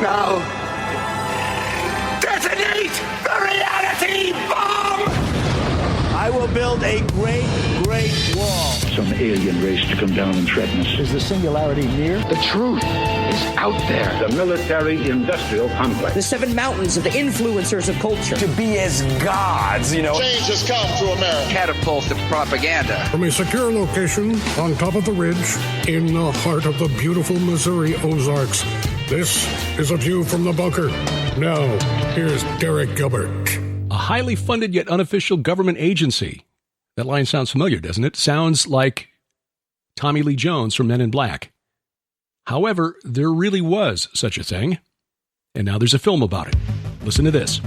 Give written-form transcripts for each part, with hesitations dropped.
Now, detonate the reality bomb! I will build a great, great wall. Some alien race to come down and threaten us. Is the singularity near? The truth is out there. The military-industrial complex. The 7 mountains of the influencers of culture. To be as gods, you know. Change has come to America. Catapult of propaganda. From a secure location on top of the ridge in the heart of the beautiful Missouri Ozarks, this is A View from the Bunker. Now, here's Derek Gilbert. A highly funded yet unofficial government agency. That line sounds familiar, doesn't it? Sounds like Tommy Lee Jones from Men in Black. However, there really was such a thing, and now there's a film about it. Listen to this.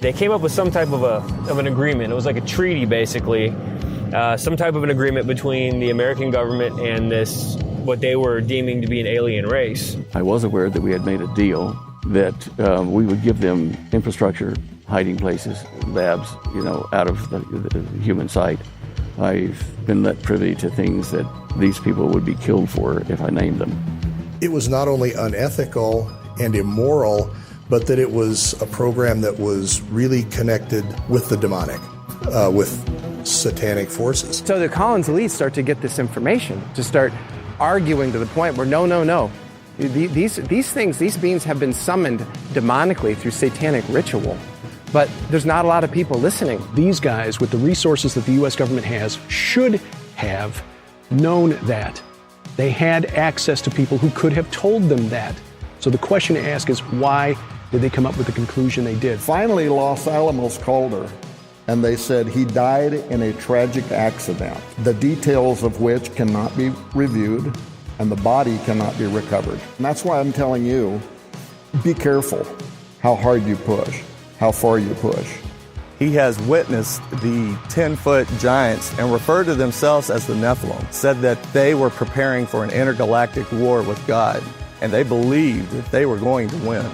They came up with some type of an agreement. It was like a treaty, basically. Some type of an agreement between the American government and this, what they were deeming to be an alien race. I was aware that we had made a deal that we would give them infrastructure, hiding places, labs, out of the human sight. I've been let privy to things that these people would be killed for if I named them. It was not only unethical and immoral, but that it was a program that was really connected with the demonic, with satanic forces. So the Collins elite start to get this information, to start arguing to the point where no. These things, these beings have been summoned demonically through satanic ritual. But there's not a lot of people listening. These guys, with the resources that the U.S. government has, should have known that. They had access to people who could have told them that. So the question to ask is, why did they come up with the conclusion they did? Finally, Los Alamos called her, and they said he died in a tragic accident, the details of which cannot be reviewed, and the body cannot be recovered. And that's why I'm telling you, be careful how hard you push, how far you push. He has witnessed the 10-foot giants and referred to themselves as the Nephilim, said that they were preparing for an intergalactic war with God, and they believed that they were going to win.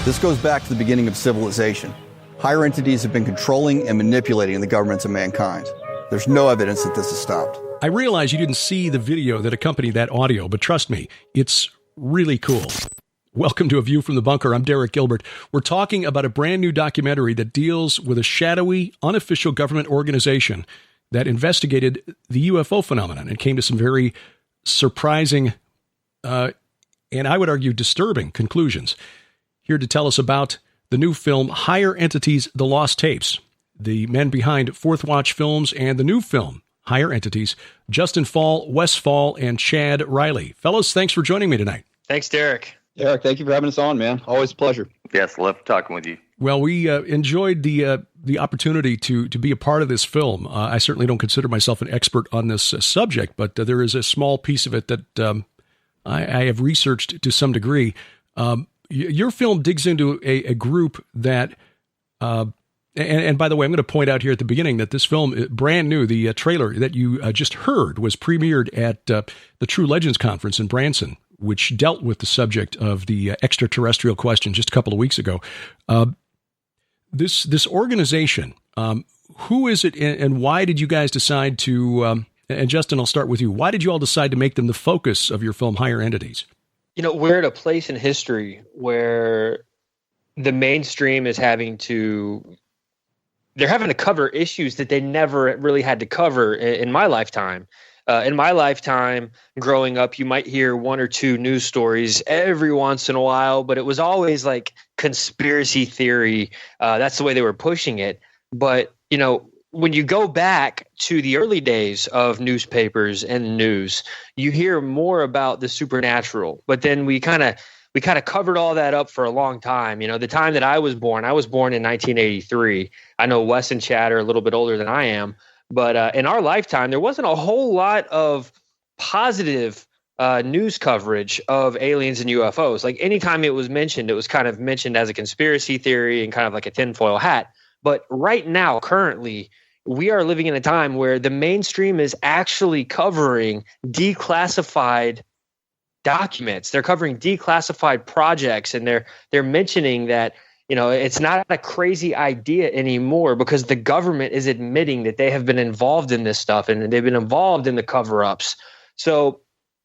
This goes back to the beginning of civilization. Higher entities have been controlling and manipulating the governments of mankind. There's no evidence that this has stopped. I realize you didn't see the video that accompanied that audio, but trust me, it's really cool. Welcome to A View from the Bunker. I'm Derek Gilbert. We're talking about a brand new documentary that deals with a shadowy, unofficial government organization that investigated the UFO phenomenon and came to some very surprising, and I would argue disturbing conclusions. Here to tell us about the new film, Higher Entities, The Lost Tapes, the men behind Fourth Watch Films and the new film, Higher Entities, Justen Faull, Wes Faull, and Chad Riley. Fellas, thanks for joining me tonight. Thanks, Derek. Derek, thank you for having us on, man. Always a pleasure. Yes, love talking with you. Well, we enjoyed the opportunity to be a part of this film. I certainly don't consider myself an expert on this subject, but there is a small piece of it that I have researched to some degree. Your film digs into a group that, and by the way, I'm going to point out here at the beginning that this film, brand new, the trailer that you just heard was premiered at the True Legends Conference in Branson, which dealt with the subject of the extraterrestrial question just a couple of weeks ago. This organization, who is it and why did you guys decide to, and Justen, I'll start with you. Why did you all decide to make them the focus of your film, Higher Entities? We're at a place in history where the mainstream is having to cover issues that they never really had to cover in my lifetime. In my lifetime, growing up, you might hear one or two news stories every once in a while, but it was always like conspiracy theory. That's the way they were pushing it. But, when you go back to the early days of newspapers and news, you hear more about the supernatural. But then we kind of covered all that up for a long time. The time that I was born in 1983. I know Wes and Chad are a little bit older than I am, but in our lifetime, there wasn't a whole lot of positive news coverage of aliens and UFOs. Like anytime it was mentioned, it was kind of mentioned as a conspiracy theory and kind of like a tinfoil hat. But right now, currently, we are living in a time where the mainstream is actually covering declassified documents. They're covering declassified projects, and they're mentioning that, it's not a crazy idea anymore because the government is admitting that they have been involved in this stuff and they've been involved in the cover-ups. So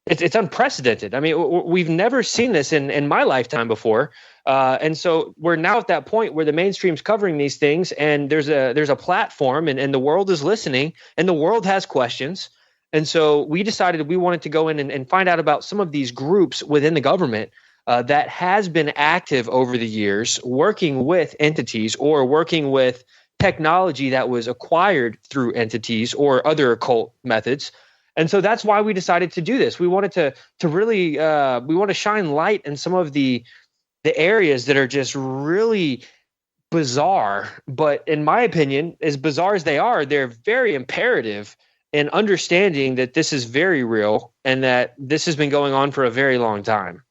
it's unprecedented. I mean, we've never seen this in my lifetime before. And so we're now at that point where the mainstream's covering these things, and there's a platform, and the world is listening, and the world has questions. And so we decided we wanted to go in and find out about some of these groups within the government that has been active over the years, working with entities or working with technology that was acquired through entities or other occult methods. And so that's why we decided to do this. We wanted to really we want to shine light in some of the areas that are just really bizarre. But in my opinion, as bizarre as they are, they're very imperative in understanding that this is very real and that this has been going on for a very long time.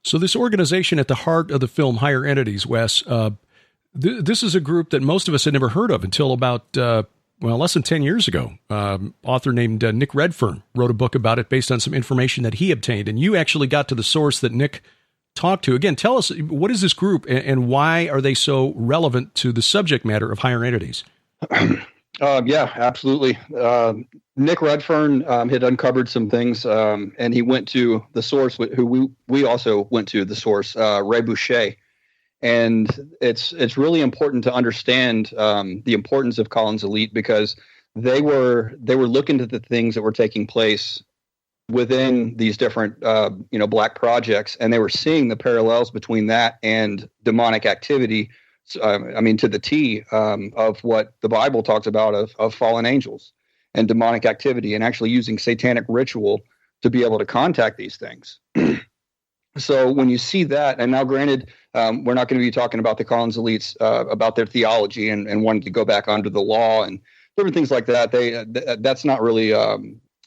So this organization at the heart of the film, Higher Entities, Wes, this is a group that most of us had never heard of until about, less than 10 years ago. Author named Nick Redfern wrote a book about it based on some information that he obtained. And you actually got to the source that Nick talked to. Again, tell us, what is this group and why are they so relevant to the subject matter of Higher Entities? Yeah, absolutely. Nick Redfern had uncovered some things, and he went to the source, who we also went to the source, Ray Boucher. And it's really important to understand the importance of Collins Elite, because they were looking at the things that were taking place within these different black projects, and they were seeing the parallels between that and demonic activity. To the T of what the Bible talks about of fallen angels and demonic activity, and actually using satanic ritual to be able to contact these things. So when you see that, and now granted, we're not going to be talking about the Collins Elites, about their theology and wanting to go back under the law and different things like that. That's not really, I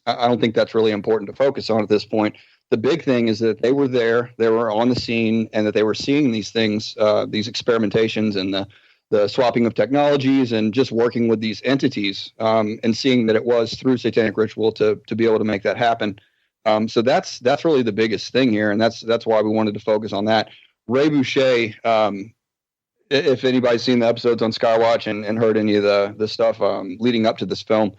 don't think that's really important to focus on at this point. The big thing is that they were there, they were on the scene, and that they were seeing these things, these experimentations and the swapping of technologies and just working with these entities, and seeing that it was through satanic ritual to be able to make that happen. So that's really the biggest thing here, and that's why we wanted to focus on that. Ray Boucher, if anybody's seen the episodes on SkyWatch and heard any of the stuff leading up to this film,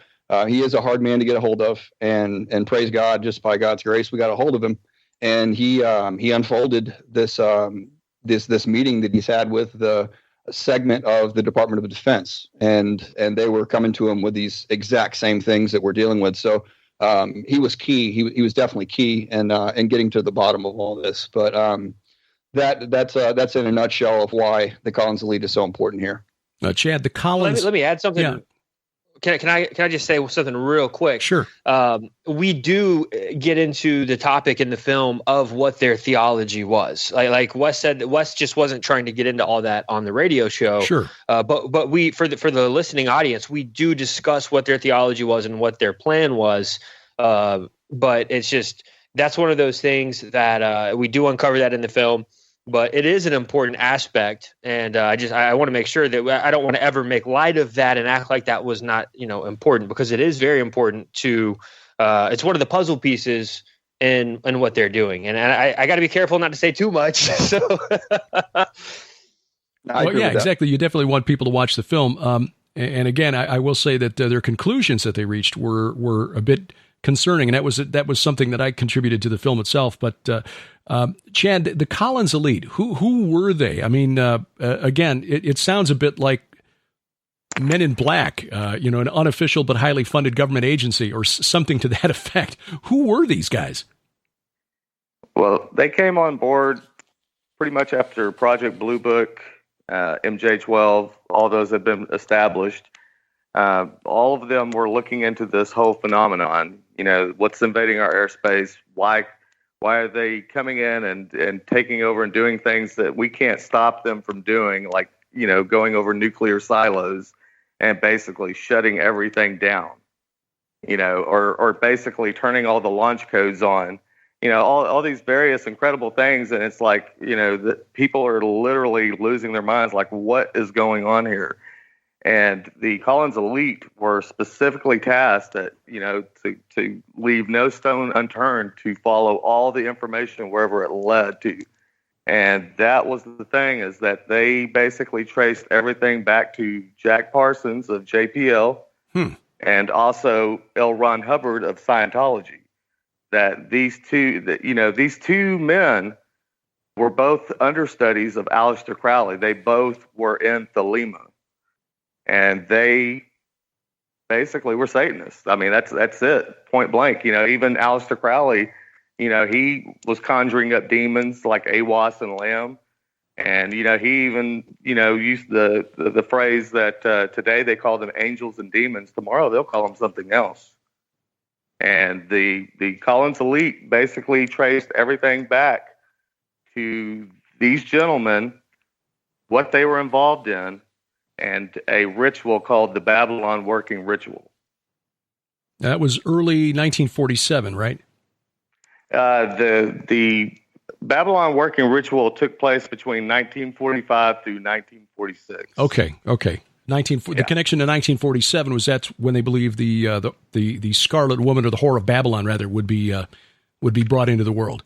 he is a hard man to get a hold of, and praise God, just by God's grace, we got a hold of him, and he unfolded this meeting that he's had with the segment of the Department of Defense, and they were coming to him with these exact same things that we're dealing with. So he was key. He was definitely key in getting to the bottom of all this. But that's in a nutshell of why the Collins Elite is so important here. Chad, the Collins. Let me add something. Yeah. Can I just say something real quick? Sure. We do get into the topic in the film of what their theology was. Like Wes said, Wes just wasn't trying to get into all that on the radio show. Sure. But we, for the listening audience, we do discuss what their theology was and what their plan was. But it's just, that's one of those things that we do uncover that in the film. But it is an important aspect, and I want to make sure that I don't want to ever make light of that and act like that was not important, because it is very important to. It's one of the puzzle pieces in what they're doing, and I got to be careful not to say too much. So, well, yeah, exactly. You definitely want people to watch the film, and again, I will say that their conclusions that they reached were a bit concerning, and that was something that I contributed to the film itself, but. Chad, the Collins Elite, who were they? I mean, again, it sounds a bit like Men in Black, an unofficial but highly funded government agency or something to that effect. Who were these guys? Well, they came on board pretty much after Project Blue Book, MJ-12, all those had been established. All of them were looking into this whole phenomenon. What's invading our airspace? Why are they coming in and taking over and doing things that we can't stop them from doing, like, going over nuclear silos and basically shutting everything down, or basically turning all the launch codes on, all these various incredible things. And it's like, that people are literally losing their minds, like, what is going on here? And the Collins elite were specifically tasked that, to leave no stone unturned to follow all the information wherever it led to. And that was the thing, is that they basically traced everything back to Jack Parsons of JPL and also L. Ron Hubbard of Scientology. That these two men were both understudies of Aleister Crowley. They both were in Thelema. And they basically were Satanists. I mean, that's it, point blank. Even Aleister Crowley, he was conjuring up demons like Awas and Lamb. And, he even, used the phrase that today they call them angels and demons. Tomorrow they'll call them something else. And the Collins elite basically traced everything back to these gentlemen, what they were involved in, and a ritual called the Babylon Working Ritual. That was early 1947, right? The Babylon Working Ritual took place between 1945 through 1946. Okay. The connection to 1947 was that's when they believed the Scarlet Woman, or the Whore of Babylon, rather, would be brought into the world.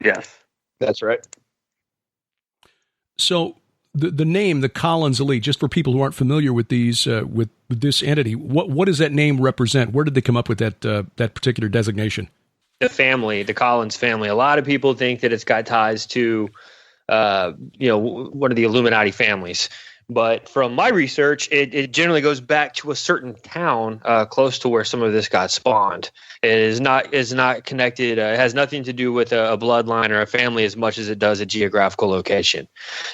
Yes, that's right. So the name, the Collins elite, just for people who aren't familiar with these with this entity, what does that name represent? Where did they come up with that particular designation? The Collins family. A lot of people think that it's got ties to, one of the Illuminati families. But from my research, it generally goes back to a certain town close to where some of this got spawned. It is not connected. It has nothing to do with a bloodline or a family as much as it does a geographical location.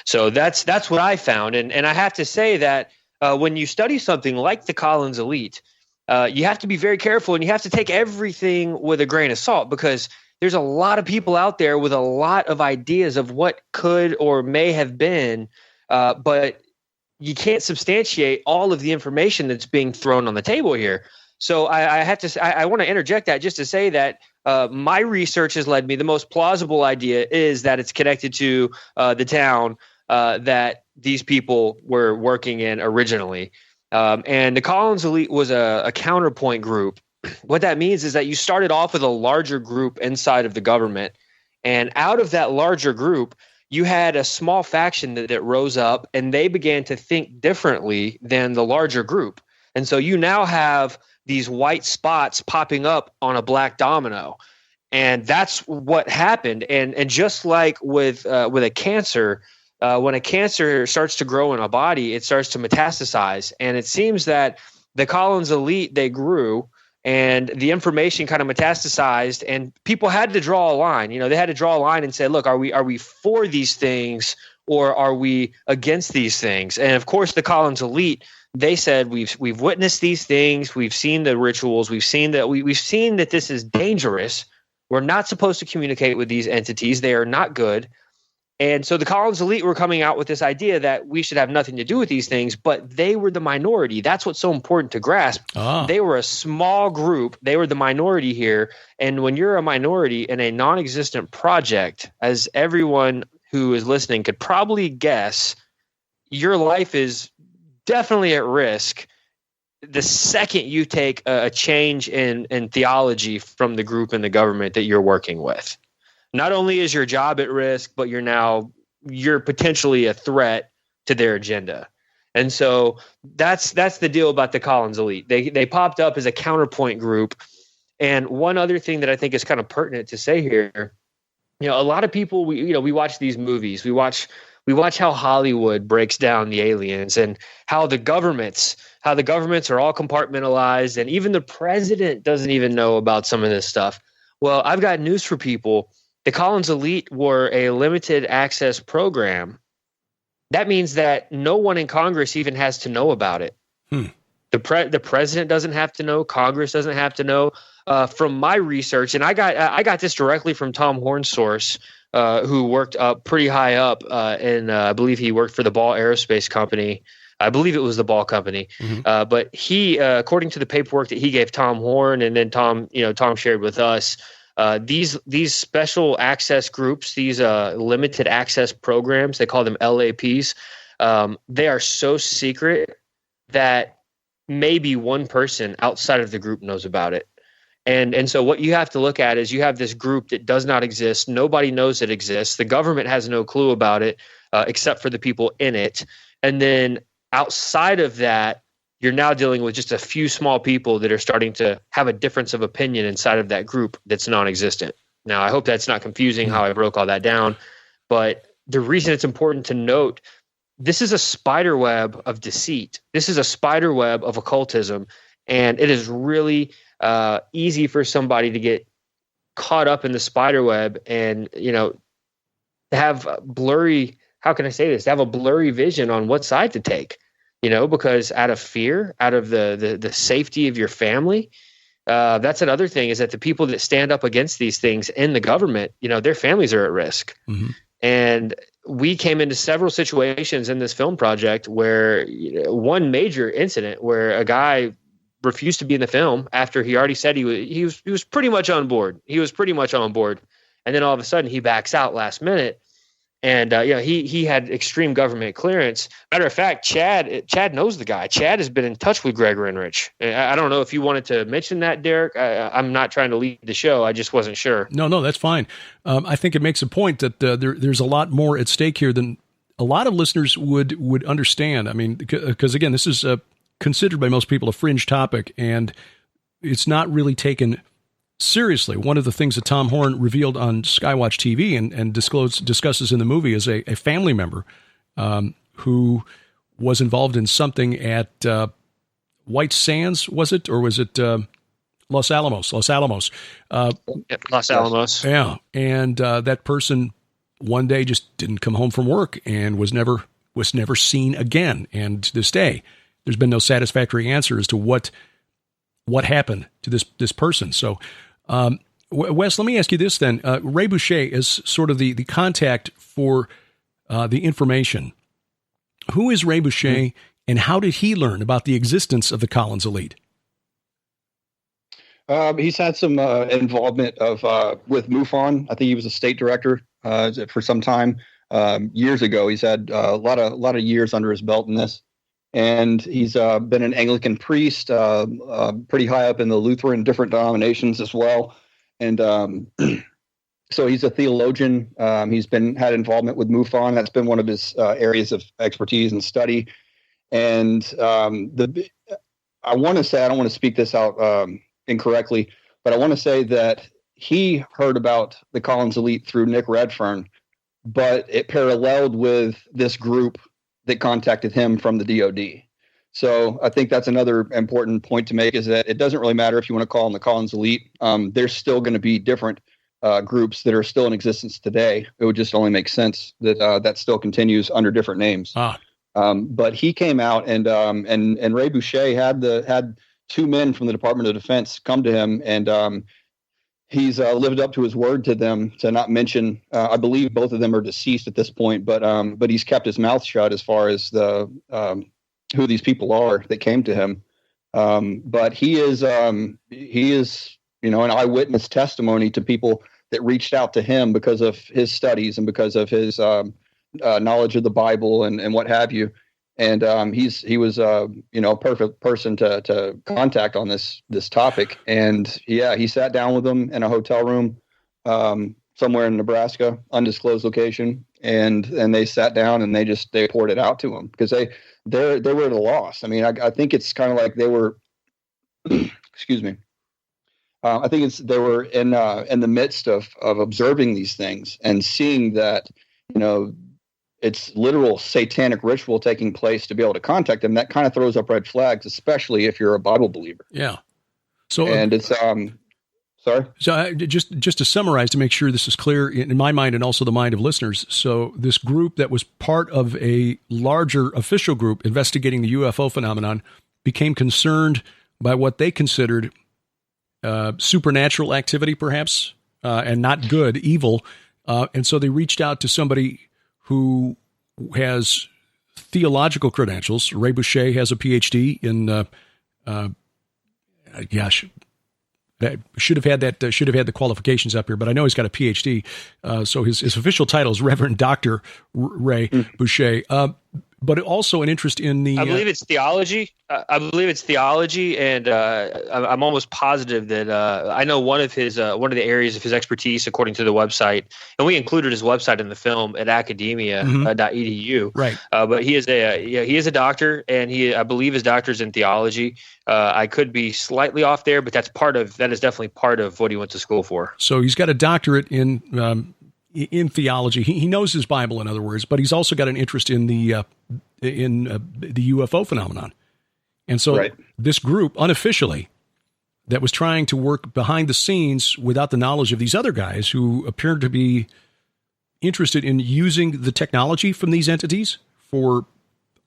So that's what I found. And I have to say that when you study something like the Collins elite, you have to be very careful, and you have to take everything with a grain of salt, because there's a lot of people out there with a lot of ideas of what could or may have been, but you can't substantiate all of the information that's being thrown on the table here. So I want to interject that just to say that my research has led me. The most plausible idea is that it's connected to the town that these people were working in originally. And the Collins elite was a counterpoint group. What that means is that you started off with a larger group inside of the government, and out of that larger group, you had a small faction that rose up, and they began to think differently than the larger group. And so you now have these white spots popping up on a black domino. And that's what happened. And just like with a cancer, when a cancer starts to grow in a body, it starts to metastasize. And it seems that the Collins elite, they grew, and the information kind of metastasized, and people had to draw a line. They had to draw a line and say, look, are we for these things, or are we against these things? And of course, the Collins elite, they said, we've witnessed these things, we've seen the rituals, we've seen that this is dangerous. We're not supposed to communicate with these entities. They are not good. And so the Collins elite were coming out with this idea that we should have nothing to do with these things, but they were the minority. That's what's so important to grasp. They were a small group. They were the minority here. And when you're a minority in a non-existent project, as everyone who is listening could probably guess, your life is definitely at risk the second you take a change in theology from the group and the government that you're working with. Not only is your job at risk, but you're potentially a threat to their agenda. And so that's the deal about the Collins elite. They popped up as a counterpoint group. And one other thing that I think is kind of pertinent to say here, a lot of people, we watch these movies, we watch how Hollywood breaks down the aliens, and how the governments are all compartmentalized, and even the president doesn't even know about some of this stuff. Well, I've got news for people. The Collins elite were a limited access program. That means that no one in Congress even has to know about it. The president doesn't have to know. Congress doesn't have to know. From my research, and I got this directly from Tom Horn's source, who worked up pretty high up, and I believe he worked for the Ball Aerospace Company. I believe it was the Ball Company. But he, according to the paperwork that he gave Tom Horn, and then Tom shared with us, these special access groups, these limited access programs, they call them LAPs. They are so secret that maybe one person outside of the group knows about it. And so what you have to look at is you have this group that does not exist. Nobody knows it exists. The government has no clue about it except for the people in it. And then outside of that, you're now dealing with just a few small people that are starting to have a difference of opinion inside of that group that's non-existent. Now, I hope that's not confusing how I broke all that down, but the reason it's important to note, this is a spider web of deceit. This is a spider web of occultism, and it is really easy for somebody to get caught up in the spider web and, to have blurry, how can I say this? To have a blurry vision on what side to take, because out of fear, out of the safety of your family, that's another thing, is that the people that stand up against these things in the government, their families are at risk. Mm-hmm. And we came into several situations in this film project where one major incident where a guy refused to be in the film after he already said he was pretty much on board. He was pretty much on board. And then all of a sudden he backs out last minute. And he had extreme government clearance. Matter of fact, Chad knows the guy. Chad has been in touch with Greg Renrich. I don't know if you wanted to mention that, Derek. I'm not trying to lead the show. I just wasn't sure. No, that's fine. I think it makes a point that there's a lot more at stake here than a lot of listeners would understand. I mean, because again, this is considered by most people a fringe topic, and it's not really taken seriously. One of the things that Tom Horn revealed on SkyWatch TV and discusses in the movie is a family member who was involved in something at White Sands, was it? Or was it Los Alamos? Los Alamos. Los Alamos. Yeah. And that person one day just didn't come home from work and was never seen again. And to this day, there's been no satisfactory answer as to what happened to this person. So, Wes, let me ask you this then. Ray Boucher is sort of the contact for the information. Who is Ray Boucher, and how did he learn about the existence of the Collins elite? He's had some involvement with MUFON. I think he was a state director for some time years ago. He's had a lot of years under his belt in this. And he's been an Anglican priest, pretty high up in the Lutheran, different denominations as well. And so he's a theologian. He's had involvement with MUFON. That's been one of his areas of expertise and study. And I want to say, I don't want to speak this out incorrectly, but I want to say that he heard about the Collins elite through Nick Redfern, but it paralleled with this group that contacted him from the DOD. So I think that's another important point to make, is that it doesn't really matter if you want to call them the Collins elite. There's still going to be different groups that are still in existence today. It would just only make sense that that still continues under different names. But he came out and Ray Boucher had two men from the Department of Defense come to him, and he's lived up to his word to them to not mention. I believe both of them are deceased at this point, but he's kept his mouth shut as far as the who these people are that came to him. But he is an eyewitness testimony to people that reached out to him because of his studies and because of his knowledge of the Bible and what have you. And he was a perfect person to contact on this topic. And he sat down with them in a hotel room somewhere in Nebraska, undisclosed location, and they sat down and they poured it out to him because they were at a loss. I mean, I think it's kind of like they were excuse me. I think they were in the midst of observing these things and seeing that it's literal satanic ritual taking place to be able to contact them. That kind of throws up red flags, especially if you're a Bible believer. Yeah. So, and it's, sorry. So just to summarize, to make sure this is clear in my mind and also the mind of listeners. So this group that was part of a larger official group investigating the UFO phenomenon became concerned by what they considered supernatural activity, perhaps, and not good, evil. And so they reached out to somebody who has theological credentials. Ray Boucher has a PhD in, that should have had the qualifications up here, but I know he's got a PhD. So his official title is Reverend Dr. Ray Boucher. but also an interest in the. I believe it's theology. And I'm almost positive that I know one of the areas of his expertise, according to the website, and we included his website in the film at academia.edu. Right. But he is a doctor, and I believe his doctor's in theology. I could be slightly off there, but that is definitely part of what he went to school for. So he's got a doctorate in theology. He knows his Bible, in other words, but he's also got an interest in the UFO phenomenon. And so this group, unofficially, that was trying to work behind the scenes without the knowledge of these other guys who appeared to be interested in using the technology from these entities for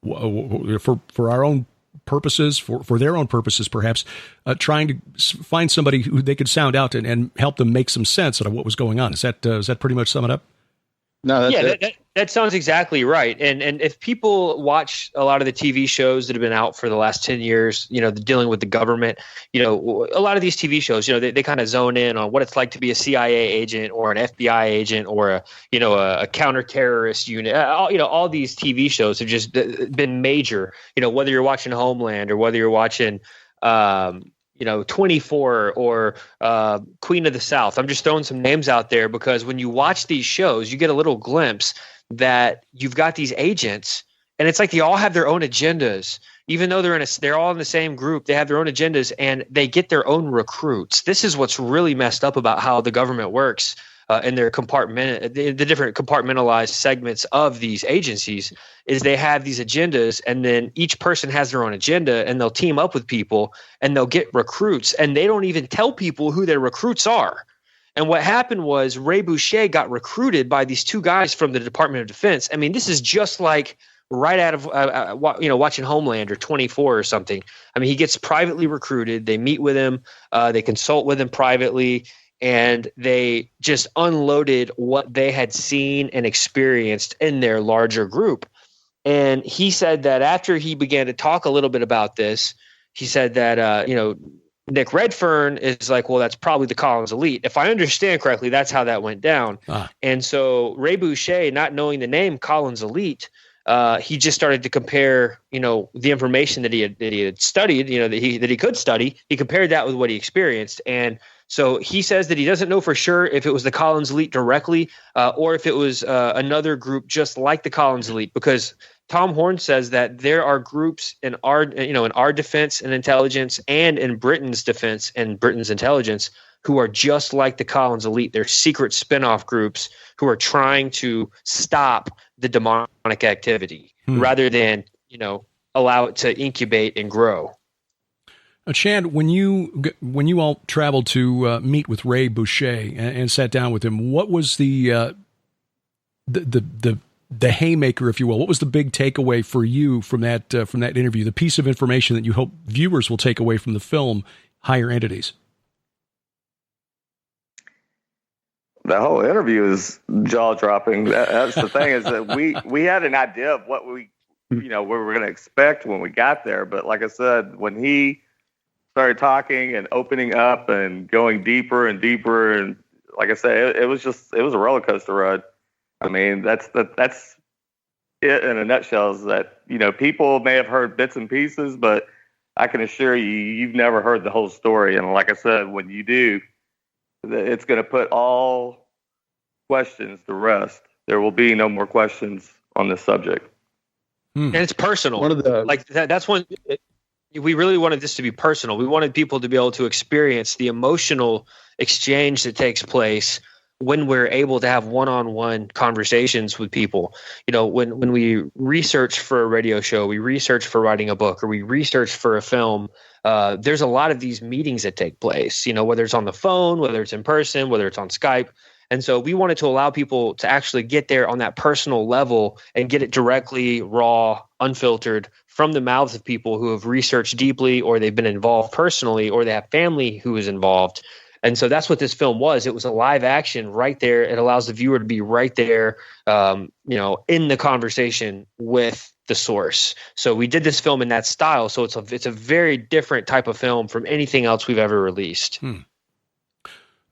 our own purposes, for their own purposes, perhaps, trying to find somebody who they could sound out and help them make some sense out of what was going on. Does that pretty much sum it up? No, that sounds exactly right. And if people watch a lot of the TV shows that have been out for the last 10 years, dealing with the government, a lot of these TV shows, they kind of zone in on what it's like to be a CIA agent or an FBI agent or a counter-terrorist unit. All these TV shows have just been major, whether you're watching Homeland or whether you're watching 24 or Queen of the South. I'm just throwing some names out there because when you watch these shows, you get a little glimpse that you've got these agents, and it's like they all have their own agendas. Even though they're all in the same group, they have their own agendas, and they get their own recruits. This is what's really messed up about how the government works in their the different compartmentalized segments of these agencies. Is they have these agendas, and then each person has their own agenda, and they'll team up with people, and they'll get recruits, and they don't even tell people who their recruits are. And what happened was Ray Boucher got recruited by these two guys from the Department of Defense. I mean, this is just like right out of watching Homeland or 24 or something. I mean, he gets privately recruited. They meet with him. They consult with him privately. And they just unloaded what they had seen and experienced in their larger group. And he said that after he began to talk a little bit about this, he said that, Nick Redfern is like, well, that's probably the Collins elite. If I understand correctly, that's how that went down. And so Ray Boucher, not knowing the name Collins elite, he just started to compare, the information that he had studied, that he could study. He compared that with what he experienced. And so he says that he doesn't know for sure if it was the Collins elite directly or if it was another group just like the Collins elite, because Tom Horn says that there are groups in our defense and intelligence and in Britain's defense and Britain's intelligence who are just like the Collins elite. They're secret spinoff groups who are trying to stop the demonic activity rather than, allow it to incubate and grow. Chad, when you all traveled to meet with Ray Boucher and sat down with him, what was the haymaker, if you will? What was the big takeaway for you from that interview? The piece of information that you hope viewers will take away from the film, Higher Entities. The whole interview is jaw dropping. That's the thing, is that we had an idea of what we were going to expect when we got there. But like I said, when he started talking and opening up and going deeper and deeper, and like I said, it was a roller coaster ride. I mean, that's it in a nutshell, is that, people may have heard bits and pieces, but I can assure you, you've never heard the whole story. And like I said, when you do, it's going to put all questions to rest. There will be no more questions on this subject. And it's personal. That's one. We really wanted this to be personal. We wanted people to be able to experience the emotional exchange that takes place when we're able to have one-on-one conversations with people. When we research for a radio show, we research for writing a book, or we research for a film, there's a lot of these meetings that take place, whether it's on the phone, whether it's in person, whether it's on Skype. And so we wanted to allow people to actually get there on that personal level and get it directly, raw, unfiltered from the mouths of people who have researched deeply, or they've been involved personally, or they have family who is involved. And so that's what this film was. It was a live action right there. It allows the viewer to be right there, in the conversation with the source. So we did this film in that style. So it's a very different type of film from anything else we've ever released.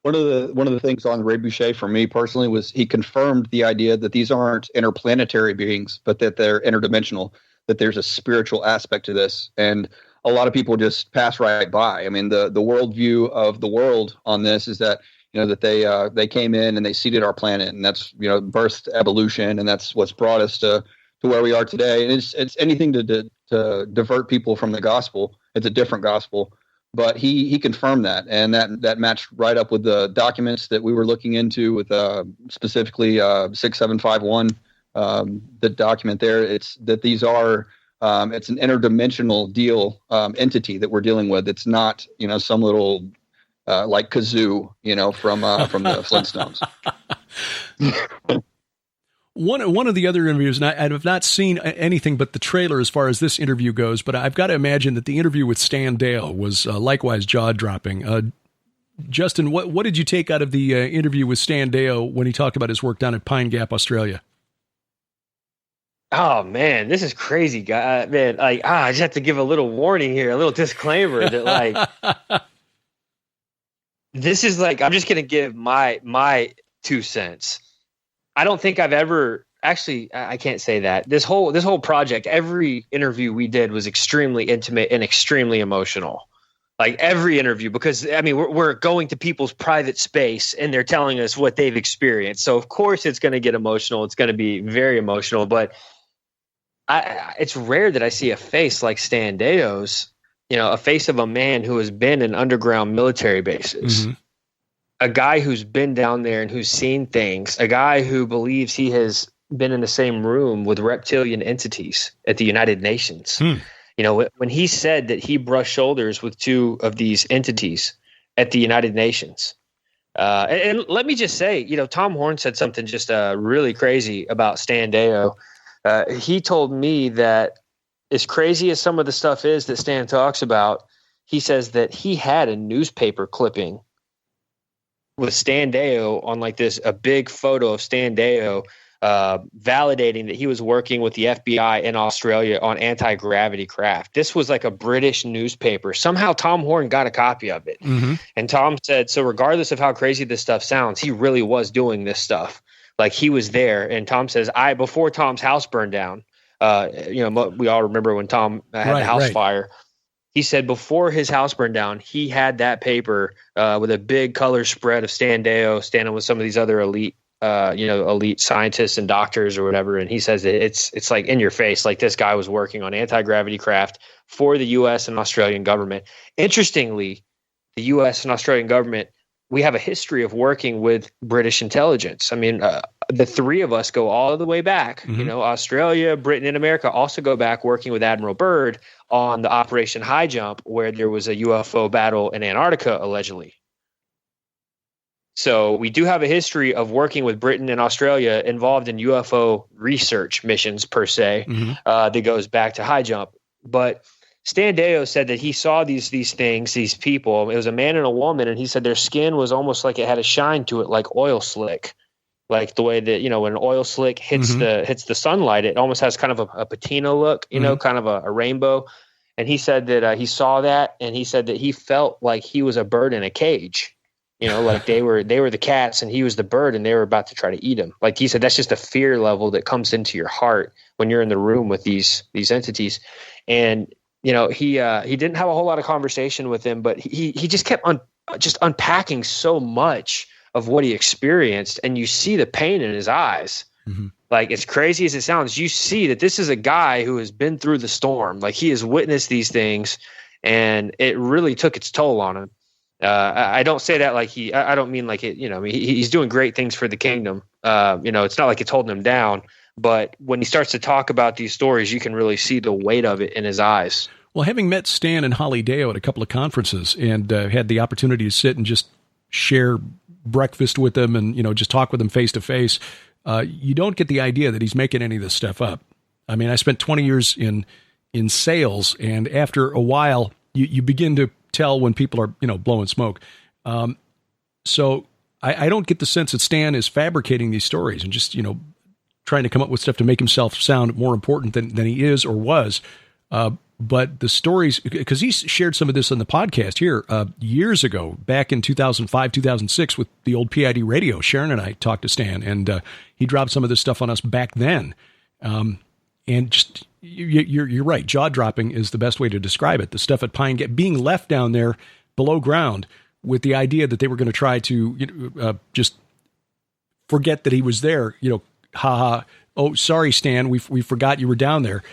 One of the things on Ray Boucher for me personally was he confirmed the idea that these aren't interplanetary beings, but that they're interdimensional, that there's a spiritual aspect to this. And a lot of people just pass right by. I mean, the worldview of the world on this is that, that they came in and they seeded our planet, and that's, birthed evolution, and that's what's brought us to where we are today. And it's anything to divert people from the gospel. It's a different gospel. But he confirmed that, and that matched right up with the documents that we were looking into, with specifically 6751, the document there. It's that these are it's an interdimensional deal entity that we're dealing with. It's not some little like kazoo from the Flintstones. One of the other interviews, and I have not seen anything but the trailer as far as this interview goes, but I've got to imagine that the interview with Stan Deyo was likewise jaw-dropping. Justin, what did you take out of the interview with Stan Deyo when he talked about his work down at Pine Gap, Australia? Oh man, this is crazy, guy. Man, I just have to give a little warning here, a little disclaimer that this is I'm just gonna give my 2 cents. I don't think I've ever actually. I can't say that. This whole project, every interview we did was extremely intimate and extremely emotional. Like every interview, because I mean we're going to people's private space and they're telling us what they've experienced. So of course it's going to get emotional. It's going to be very emotional. But it's rare that I see a face like Stan Deyo's. A face of a man who has been in underground military bases. Mm-hmm. A guy who's been down there and who's seen things, a guy who believes he has been in the same room with reptilian entities at the United Nations. When he said that he brushed shoulders with 2 of these entities at the United Nations. And let me just say, Tom Horn said something just really crazy about Stan Deyo. He told me that as crazy as some of the stuff is that Stan talks about, he says that he had a newspaper clipping with Stan Deyo on a big photo of Stan Deyo validating that he was working with the FBI in Australia on anti-gravity craft. This was like a British newspaper. Somehow Tom Horn got a copy of it. Mm-hmm. And Tom said, so regardless of how crazy this stuff sounds, he really was doing this stuff. Like he was there. And Tom says, before Tom's house burned down, we all remember when Tom had the house fire. He said before his house burned down, he had that paper with a big color spread of Stan Deyo standing with some of these other elite scientists and doctors or whatever. And he says that it's like in your face, like this guy was working on anti-gravity craft for the U.S. and Australian government. Interestingly, the U.S. and Australian government, we have a history of working with British intelligence. I mean, the 3 of us go all the way back. Mm-hmm. Australia, Britain, and America also go back working with Admiral Byrd on the Operation High Jump, where there was a UFO battle in Antarctica, allegedly. So we do have a history of working with Britain and Australia involved in UFO research missions, per se, that goes back to High Jump. But Stan Deyo said that he saw these things, these people. It was a man and a woman, and he said their skin was almost like it had a shine to it, like oil slick, like the way that when an oil slick hits the sunlight, it almost has kind of a patina look, kind of a rainbow. And he said that he saw that, and he said that he felt like he was a bird in a cage. Like they were the cats and he was the bird, and they were about to try to eat him. Like he said, that's just a fear level that comes into your heart when you're in the room with these entities. And he didn't have a whole lot of conversation with him, but he just kept unpacking so much of what he experienced, and you see the pain in his eyes. Mm-hmm. Like, as crazy as it sounds, you see that this is a guy who has been through the storm. Like, he has witnessed these things, and it really took its toll on him. I don't say that like I don't mean like it, he's doing great things for the kingdom. It's not like it's holding him down, but when he starts to talk about these stories, you can really see the weight of it in his eyes. Well, having met Stan and Holly Deyo at a couple of conferences and had the opportunity to sit and just share breakfast with them and, just talk with them face to face, you don't get the idea that he's making any of this stuff up. I mean, I spent 20 years in sales, and after a while, you begin to tell when people are, blowing smoke. So I don't get the sense that Stan is fabricating these stories and just, trying to come up with stuff to make himself sound more important than he is or was. But the stories, because he shared some of this on the podcast here years ago, back in 2005, 2006, with the old PID radio. Sharon and I talked to Stan, and he dropped some of this stuff on us back then. And just, you're right, jaw-dropping is the best way to describe it. The stuff at Pine Gap, being left down there below ground with the idea that they were going to try to just forget that he was there. Ha. Oh, sorry, Stan, we forgot you were down there.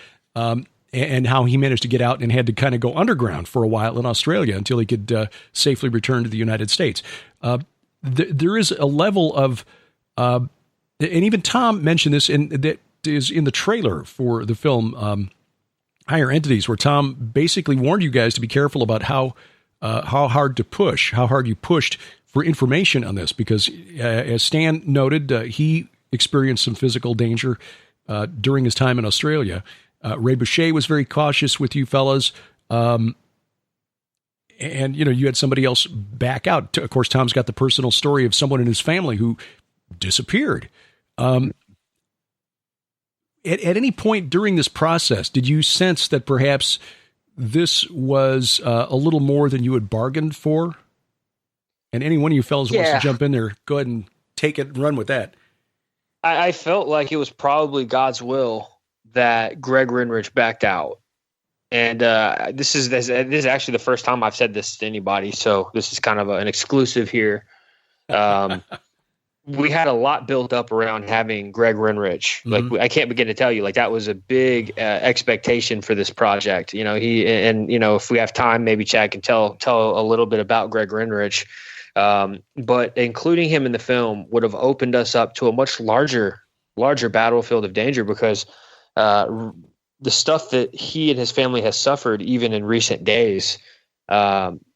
And how he managed to get out and had to kind of go underground for a while in Australia until he could safely return to the United States. There is a level of, and even Tom mentioned this, and that is in the trailer for the film Higher Entities, where Tom basically warned you guys to be careful about how hard you pushed for information on this, because as Stan noted, he experienced some physical danger during his time in Australia. Ray Boucher was very cautious with you fellas. And, you had somebody else back out. Of course, Tom's got the personal story of someone in his family who disappeared. At any point during this process, did you sense that perhaps this was a little more than you had bargained for? And any one of you fellas wants to jump in there, go ahead and take it and run with that. I felt like it was probably God's will that Greg Rinrich backed out. And this is actually the first time I've said this to anybody, so this is kind of an exclusive here. We had a lot built up around having Greg Rinrich. Mm-hmm. Like, I can't begin to tell you, like, that was a big expectation for this project. If we have time, maybe Chad can tell a little bit about Greg Rinrich. But including him in the film would have opened us up to a much larger battlefield of danger, because the stuff that he and his family has suffered, even in recent days,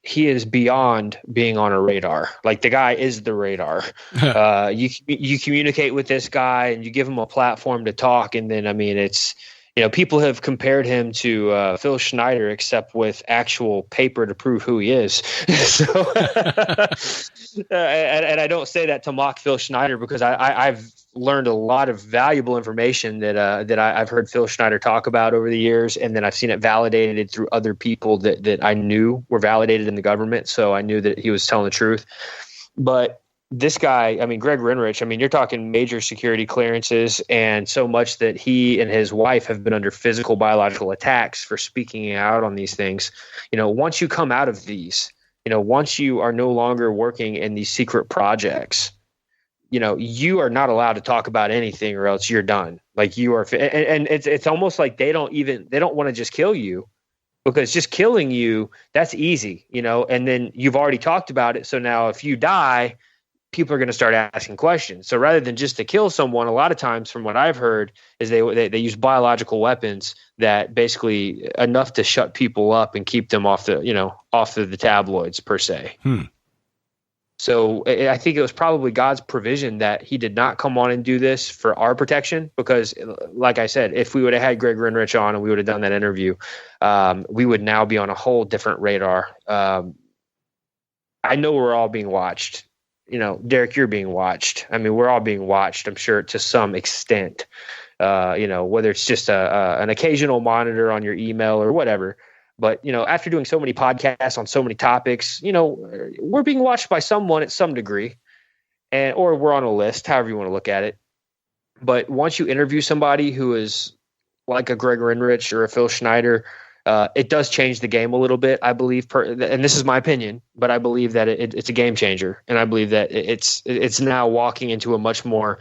he is beyond being on a radar. Like, the guy is the radar. You communicate with this guy and you give him a platform to talk. And then, it's, people have compared him to Phil Schneider, except with actual paper to prove who he is. So, and I don't say that to mock Phil Schneider, because I've learned a lot of valuable information that I've heard Phil Schneider talk about over the years, and then I've seen it validated through other people that I knew were validated in the government. So I knew that he was telling the truth. But this guy, Greg Rinrich, you're talking major security clearances, and so much that he and his wife have been under physical biological attacks for speaking out on these things. Once you come out of these, once you are no longer working in these secret projects, you are not allowed to talk about anything, or else you're done. Like, you are, and it's almost like they don't want to just kill you, because just killing you, that's easy, and then you've already talked about it. So now if you die, people are going to start asking questions. So rather than just to kill someone, a lot of times, from what I've heard, is they use biological weapons that basically enough to shut people up and keep them off the tabloids per se. So I think it was probably God's provision that he did not come on and do this for our protection, because, like I said, if we would have had Greg Rinrich on and we would have done that interview, we would now be on a whole different radar. I know we're all being watched. Derek, you're being watched. We're all being watched, I'm sure, to some extent, whether it's just an occasional monitor on your email or whatever. But, after doing so many podcasts on so many topics, we're being watched by someone at some degree, or we're on a list, however you want to look at it. But once you interview somebody who is like a Greg Rinrich or a Phil Schneider, it does change the game a little bit, I believe. And this is my opinion, but I believe that it's a game changer. And I believe that it's now walking into a much more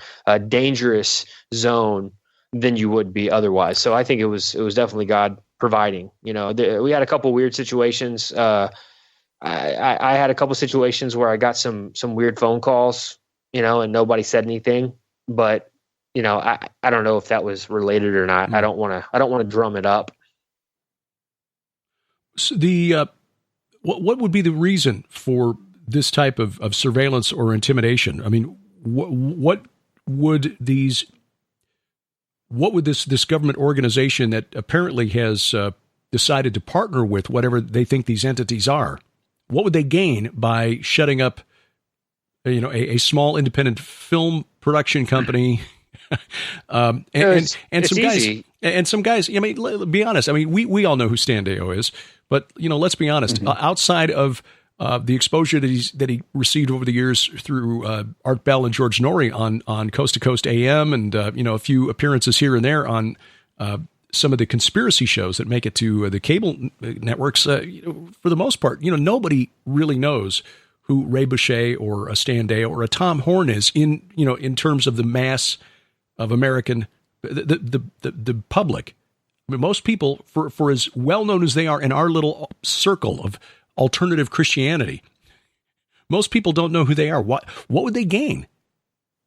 dangerous zone than you would be otherwise. So I think it was definitely God providing. We had a couple weird situations. I had a couple situations where I got some weird phone calls, and nobody said anything. But I don't know if that was related or not. I don't want to drum it up. So what would be the reason for this type of surveillance or intimidation? What would this government organization that apparently has decided to partner with whatever they think these entities are, what would they gain by shutting up, a small independent film production company And some guys. I mean, be honest. I mean, we all know who Stan Deyo is, but let's be honest. Outside of the exposure that he received over the years through Art Bell and George Norrie on Coast to Coast AM, and a few appearances here and there on some of the conspiracy shows that make it to the cable networks. For the most part, nobody really knows who Ray Boucher or a Stan Deyo or a Tom Horn is in terms of the mass of American the public. I mean, most people, for as well known as they are in our little circle of alternative Christianity, most people don't know who they are. What would they gain?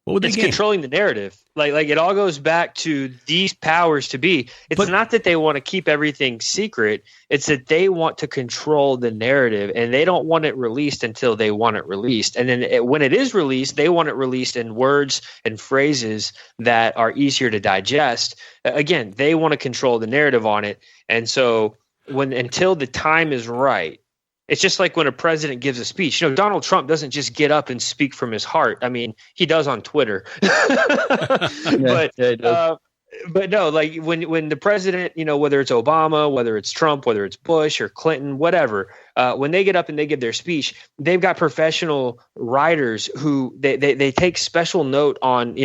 What would they gain? Controlling the narrative. Like it all goes back to these powers to be. It's not that they want to keep everything secret. It's that they want to control the narrative, and they don't want it released until they want it released. And then when it is released, they want it released in words and phrases that are easier to digest. Again, they want to control the narrative on it. And so until the time is right, it's just like when a president gives a speech. Donald Trump doesn't just get up and speak from his heart. I mean, he does on Twitter. But no, like when the president, whether it's Obama, whether it's Trump, whether it's Bush or Clinton, whatever, when they get up and they give their speech, they've got professional writers who they take special note on,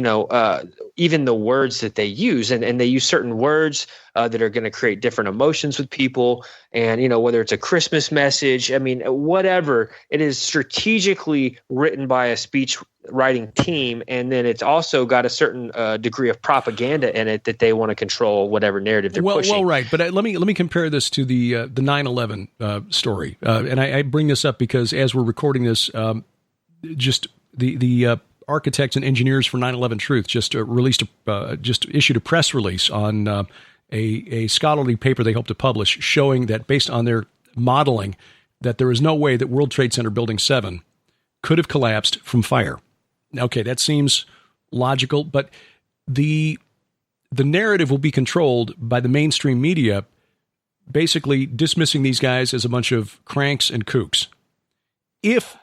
even the words that they use, and they use certain words that are going to create different emotions with people. And, whether it's a Christmas message, I mean, whatever, it is strategically written by a speech writing team. And then it's also got a certain degree of propaganda in it that they want to control whatever narrative they're pushing. Well, right. But let me compare this to the 9/11 story. And I bring this up because as we're recording this, just the architects and engineers for 9/11 Truth just issued a press release on a scholarly paper they hope to publish showing that based on their modeling that there is no way that World Trade Center Building 7 could have collapsed from fire. Okay, that seems logical, but the narrative will be controlled by the mainstream media, basically dismissing these guys as a bunch of cranks and kooks. If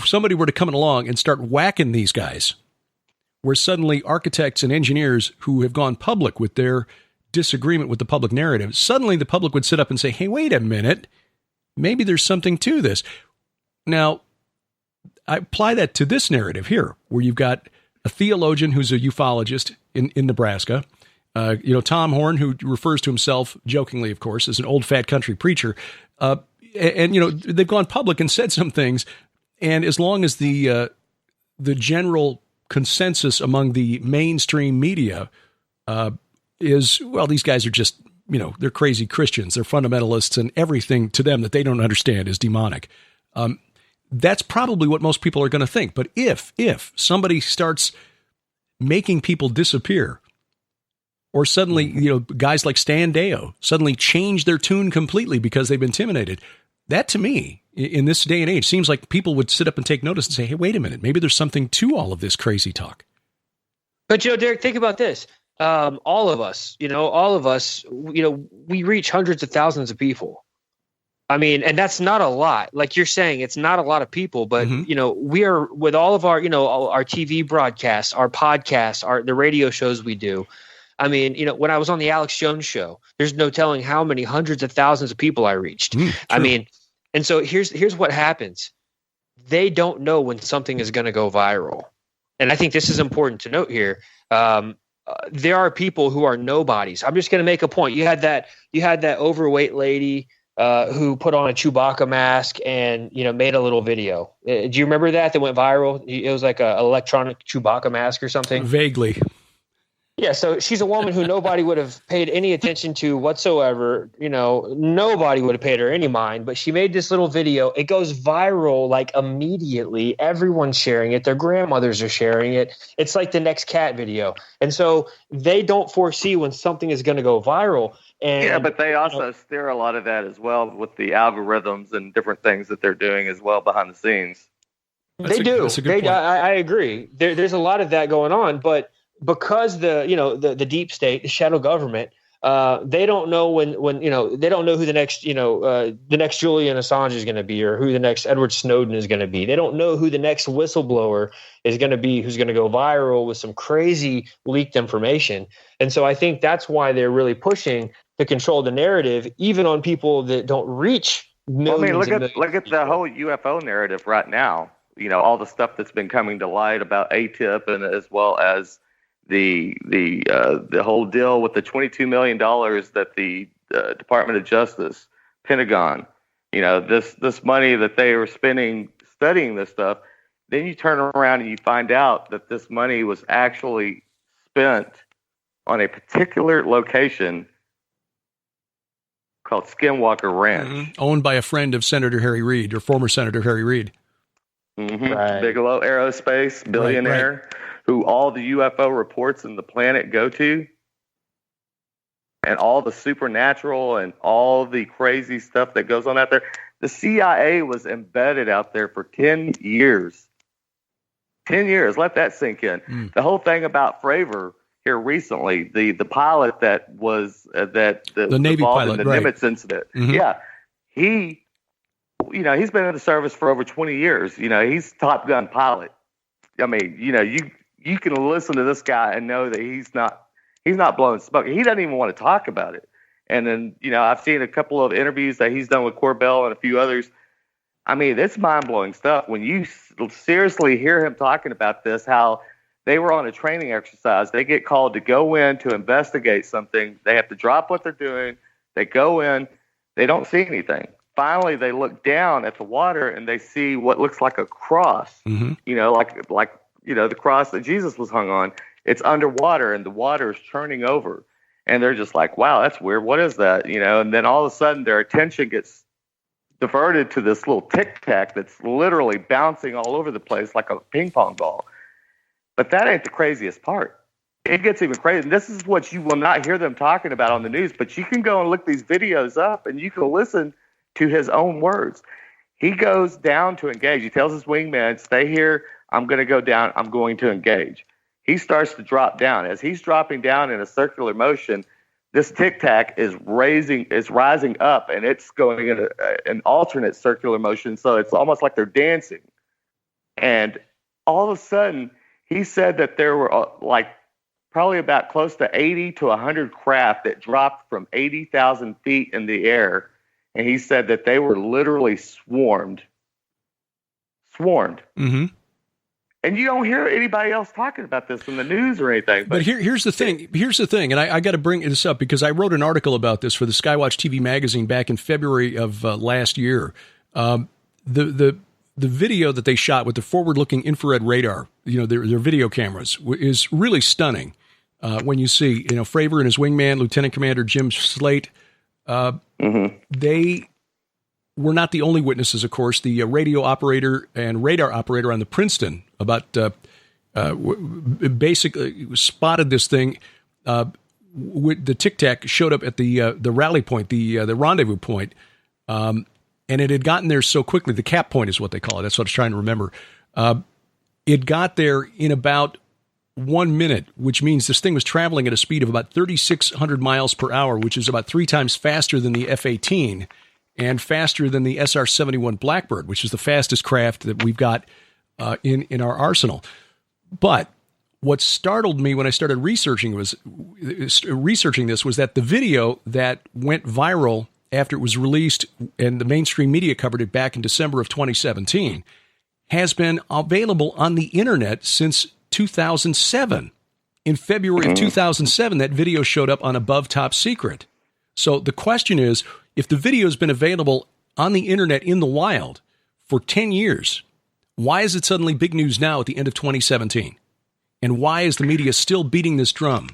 somebody were to come along and start whacking these guys, where suddenly architects and engineers who have gone public with their disagreement with the public narrative, suddenly the public would sit up and say, hey, wait a minute, maybe there's something to this. Now, I apply that to this narrative here, where you've got a theologian who's a ufologist in Nebraska, Tom Horn, who refers to himself jokingly, of course, as an old fat country preacher. And they've gone public and said some things. And as long as the general consensus among the mainstream media is, well, these guys are just, they're crazy Christians, they're fundamentalists, and everything to them that they don't understand is demonic. That's probably what most people are going to think. But if somebody starts making people disappear, or suddenly, guys like Stan Deyo suddenly change their tune completely because they've been intimidated, that to me, in this day and age, seems like people would sit up and take notice and say, hey, wait a minute, maybe there's something to all of this crazy talk. But, Derek, think about this. All of us, we reach hundreds of thousands of people. I mean, and that's not a lot. Like you're saying, it's not a lot of people, but, we are, with all of our, our TV broadcasts, our podcasts, the radio shows we do. I mean, when I was on the Alex Jones show, there's no telling how many hundreds of thousands of people I reached. I mean, and so here's what happens. They don't know when something is going to go viral. And I think this is important to note here. There are people who are nobodies. I'm just going to make a point. You had that overweight lady who put on a Chewbacca mask and, made a little video. Do you remember that went viral? It was like an electronic Chewbacca mask or something. Vaguely. Yeah, so she's a woman who nobody would have paid any attention to whatsoever. Nobody would have paid her any mind, but she made this little video. It goes viral like immediately. Everyone's sharing it. Their grandmothers are sharing it. It's like the next cat video. And so they don't foresee when something is going to go viral. And, yeah, but they also steer a lot of that as well with the algorithms and different things that they're doing as well behind the scenes. They do. That's a good point. I agree. There's a lot of that going on, but because the deep state, the shadow government, They don't know when they don't know who the next Julian Assange is going to be, or who the next Edward Snowden is going to be. They don't know who the next whistleblower is going to be, who's going to go viral with some crazy leaked information. And so I think that's why they're really pushing to control the narrative, even on people that don't reach millions. Look at the whole UFO narrative right now. All the stuff that's been coming to light about ATIP, and as well as the whole deal with the $22 million that the Department of Justice, Pentagon, this money that they were spending studying this stuff. Then you turn around and you find out that this money was actually spent on a particular location called Skinwalker Ranch, owned by a friend of Senator Harry Reid, or former Senator Harry Reid. Right. Bigelow Aerospace, billionaire. Right. Who all the UFO reports in the planet go to, and all the supernatural and all the crazy stuff that goes on out there. The CIA was embedded out there for 10 years. 10 years. Let that sink in. The whole thing about Fravor here recently, the pilot that was the Navy pilot, in the Nimitz incident. Yeah, he's been in the service for over 20 years. He's Top Gun pilot. I mean, you can listen to this guy and know that he's not blowing smoke. He doesn't even want to talk about it. And then, I've seen a couple of interviews that he's done with Corbell and a few others. I mean, it's mind-blowing stuff. When you seriously hear him talking about this, how they were on a training exercise, they get called to go in to investigate something. They have to drop what they're doing. They go in. They don't see anything. Finally, they look down at the water and they see what looks like a cross, the cross that Jesus was hung on. It's underwater and the water is churning over. And they're just like, wow, that's weird. What is that? And then all of a sudden their attention gets diverted to this little tic-tac that's literally bouncing all over the place like a ping pong ball. But that ain't the craziest part. It gets even crazier. And this is what you will not hear them talking about on the news, but you can go and look these videos up and you can listen to his own words. He goes down to engage. He tells his wingman, stay here. I'm going to go down. I'm going to engage. He starts to drop down. As he's dropping down in a circular motion, this tic-tac is rising up, and it's going in an alternate circular motion. So it's almost like they're dancing. And all of a sudden, he said that there were probably about close to 80 to 100 craft that dropped from 80,000 feet in the air. And he said that they were literally swarmed. Mm-hmm. And you don't hear anybody else talking about this in the news or anything. But here's the thing, and I got to bring this up because I wrote an article about this for the SkyWatchTV magazine back in February of last year. The video that they shot with the forward-looking infrared radar, their video cameras, is really stunning. When you see, Fravor and his wingman, Lieutenant Commander Jim Slate, they were not the only witnesses, of course. The radio operator and radar operator on the Princeton basically spotted this thing. The tic-tac showed up at the rally point, the rendezvous point, and it had gotten there so quickly. The cap point is what they call it. That's what I was trying to remember. It got there in about 1 minute, which means this thing was traveling at a speed of about 3,600 miles per hour, which is about 3 times faster than the F-18 and faster than the SR-71 Blackbird, which is the fastest craft that we've got in our arsenal. But what startled me when I started researching this was that the video that went viral after it was released and the mainstream media covered it back in December of 2017 has been available on the internet since 2007. In February of 2007, that video showed up on Above Top Secret. So the question is, if the video has been available on the internet in the wild for 10 years, why is it suddenly big news now at the end of 2017? And why is the media still beating this drum?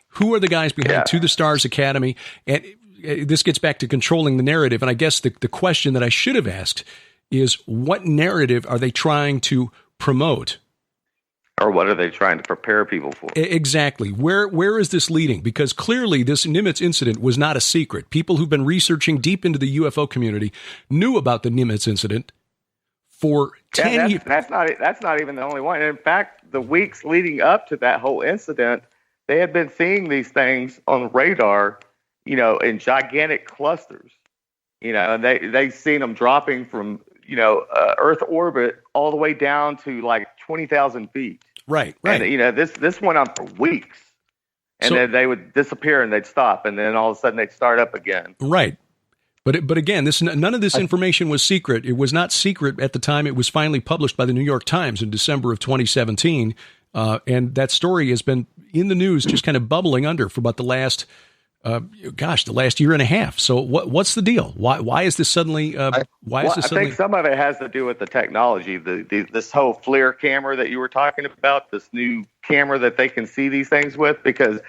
Who are the guys behind To the Stars Academy? And this gets back to controlling the narrative. And I guess the question that I should have asked is, what narrative are they trying to promote? Or what are they trying to prepare people for? Exactly. Where is this leading? Because clearly this Nimitz incident was not a secret. People who've been researching deep into the UFO community knew about the Nimitz incident for 10 years. That's not even the only one. And in fact, the weeks leading up to that whole incident, they had been seeing these things on radar, in gigantic clusters, and they seen them dropping from, Earth orbit all the way down to like 20,000 feet. Right. And, this went on for weeks. And then they would disappear and they'd stop. And then all of a sudden they'd start up again. Right. But again, none of this information was secret. It was not secret at the time it was finally published by the New York Times in December of 2017. And that story has been in the news, just kind of bubbling under for about the last year and a half. So what's the deal? Why is this suddenly? I think some of it has to do with the technology. This whole FLIR camera that you were talking about, this new camera that they can see these things with, because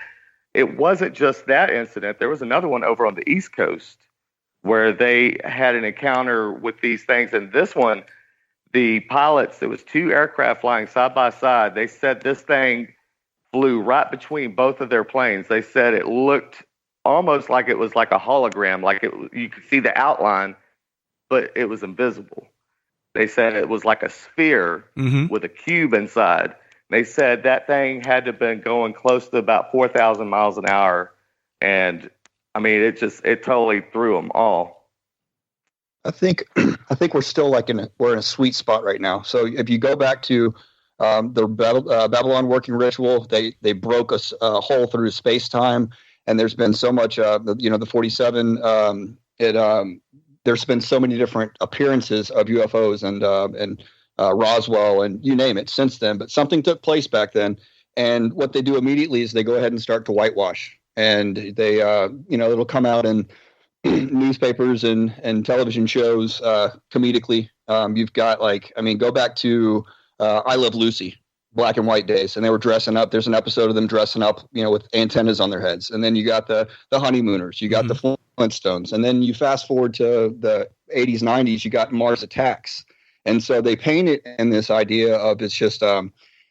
it wasn't just that incident. There was another one over on the East Coast where they had an encounter with these things. And this one, the pilots, it was two aircraft flying side by side. They said this thing flew right between both of their planes. They said it looked almost like it was like a hologram, you could see the outline, but it was invisible. They said it was like a sphere with a cube inside. They said that thing had to have been going close to about 4,000 miles an hour. And I mean, it totally threw them all. I think we're still we're in a sweet spot right now. So if you go back to the Babylon working ritual, they broke a hole through space-time. And there's been so much, the 47. There's been so many different appearances of UFOs and Roswell and you name it since then. But something took place back then, and what they do immediately is they go ahead and start to whitewash, and they, it'll come out in newspapers and television shows comedically. You've got go back to I Love Lucy. Black and white days, and they were dressing up. There's an episode of them dressing up, with antennas on their heads. And then you got the honeymooners, you got the Flintstones, and then you fast forward to the 80s, 90s, you got Mars Attacks. And so they paint it in this idea of it's just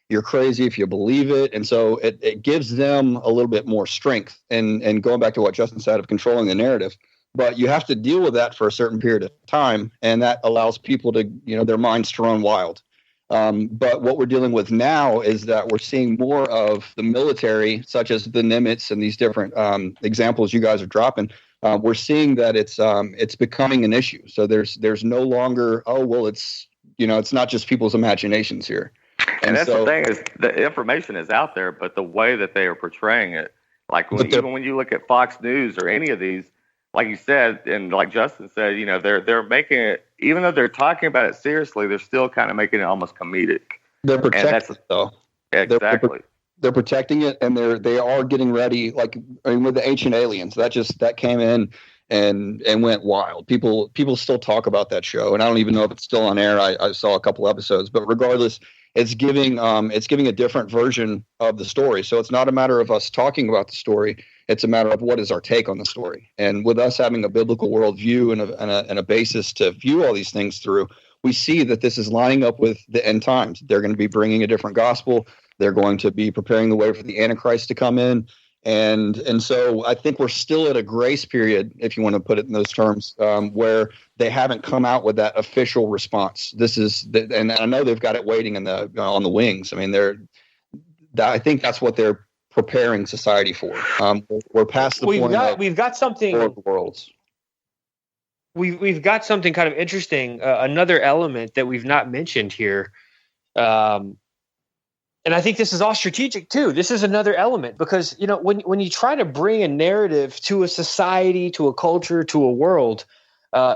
you're crazy if you believe it. And so it gives them a little bit more strength. And going back to what Justin said of controlling the narrative, but you have to deal with that for a certain period of time, and that allows people to, their minds to run wild. But what we're dealing with now is that we're seeing more of the military, such as the Nimitz and these different examples you guys are dropping. We're seeing that it's becoming an issue. So there's no longer, it's not just people's imaginations here. And that's the thing, is the information is out there, but the way that they are portraying it, even when you look at Fox News or any of these, like you said, and like Justin said, they're making it, even though they're talking about it seriously, they're still kind of making it almost comedic. They're protecting it, though. Exactly. They're protecting it, and they are getting ready. With the Ancient Aliens, that came in and went wild. People still talk about that show, and I don't even know if it's still on air. I saw a couple episodes, but regardless, it's giving a different version of the story. So it's not a matter of us talking about the story. It's a matter of what is our take on the story. And with us having a biblical worldview and a basis to view all these things through, we see that this is lining up with the end times. They're going to be bringing a different gospel. They're going to be preparing the way for the Antichrist to come in. And so I think we're still at a grace period, if you want to put it in those terms, where they haven't come out with that official response. And I know they've got it waiting on the wings. I mean, I think that's what they're preparing society for. We're past the point. We've got something. World worlds. We've got something kind of interesting. Another element that we've not mentioned here, and I think this is all strategic too. This is another element because when you try to bring a narrative to a society, to a culture, to a world,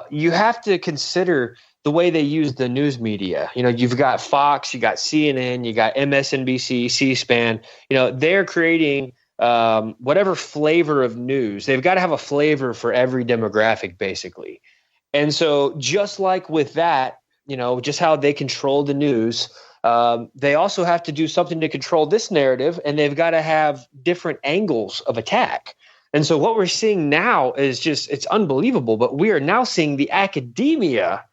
you have to consider the way they use the news media. You've got Fox, you got CNN, you got MSNBC, C-SPAN. They're creating whatever flavor of news. They've got to have a flavor for every demographic, basically. And so just like with that, just how they control the news, they also have to do something to control this narrative, and they've got to have different angles of attack. And so what we're seeing now is it's unbelievable, but we are now seeing the academia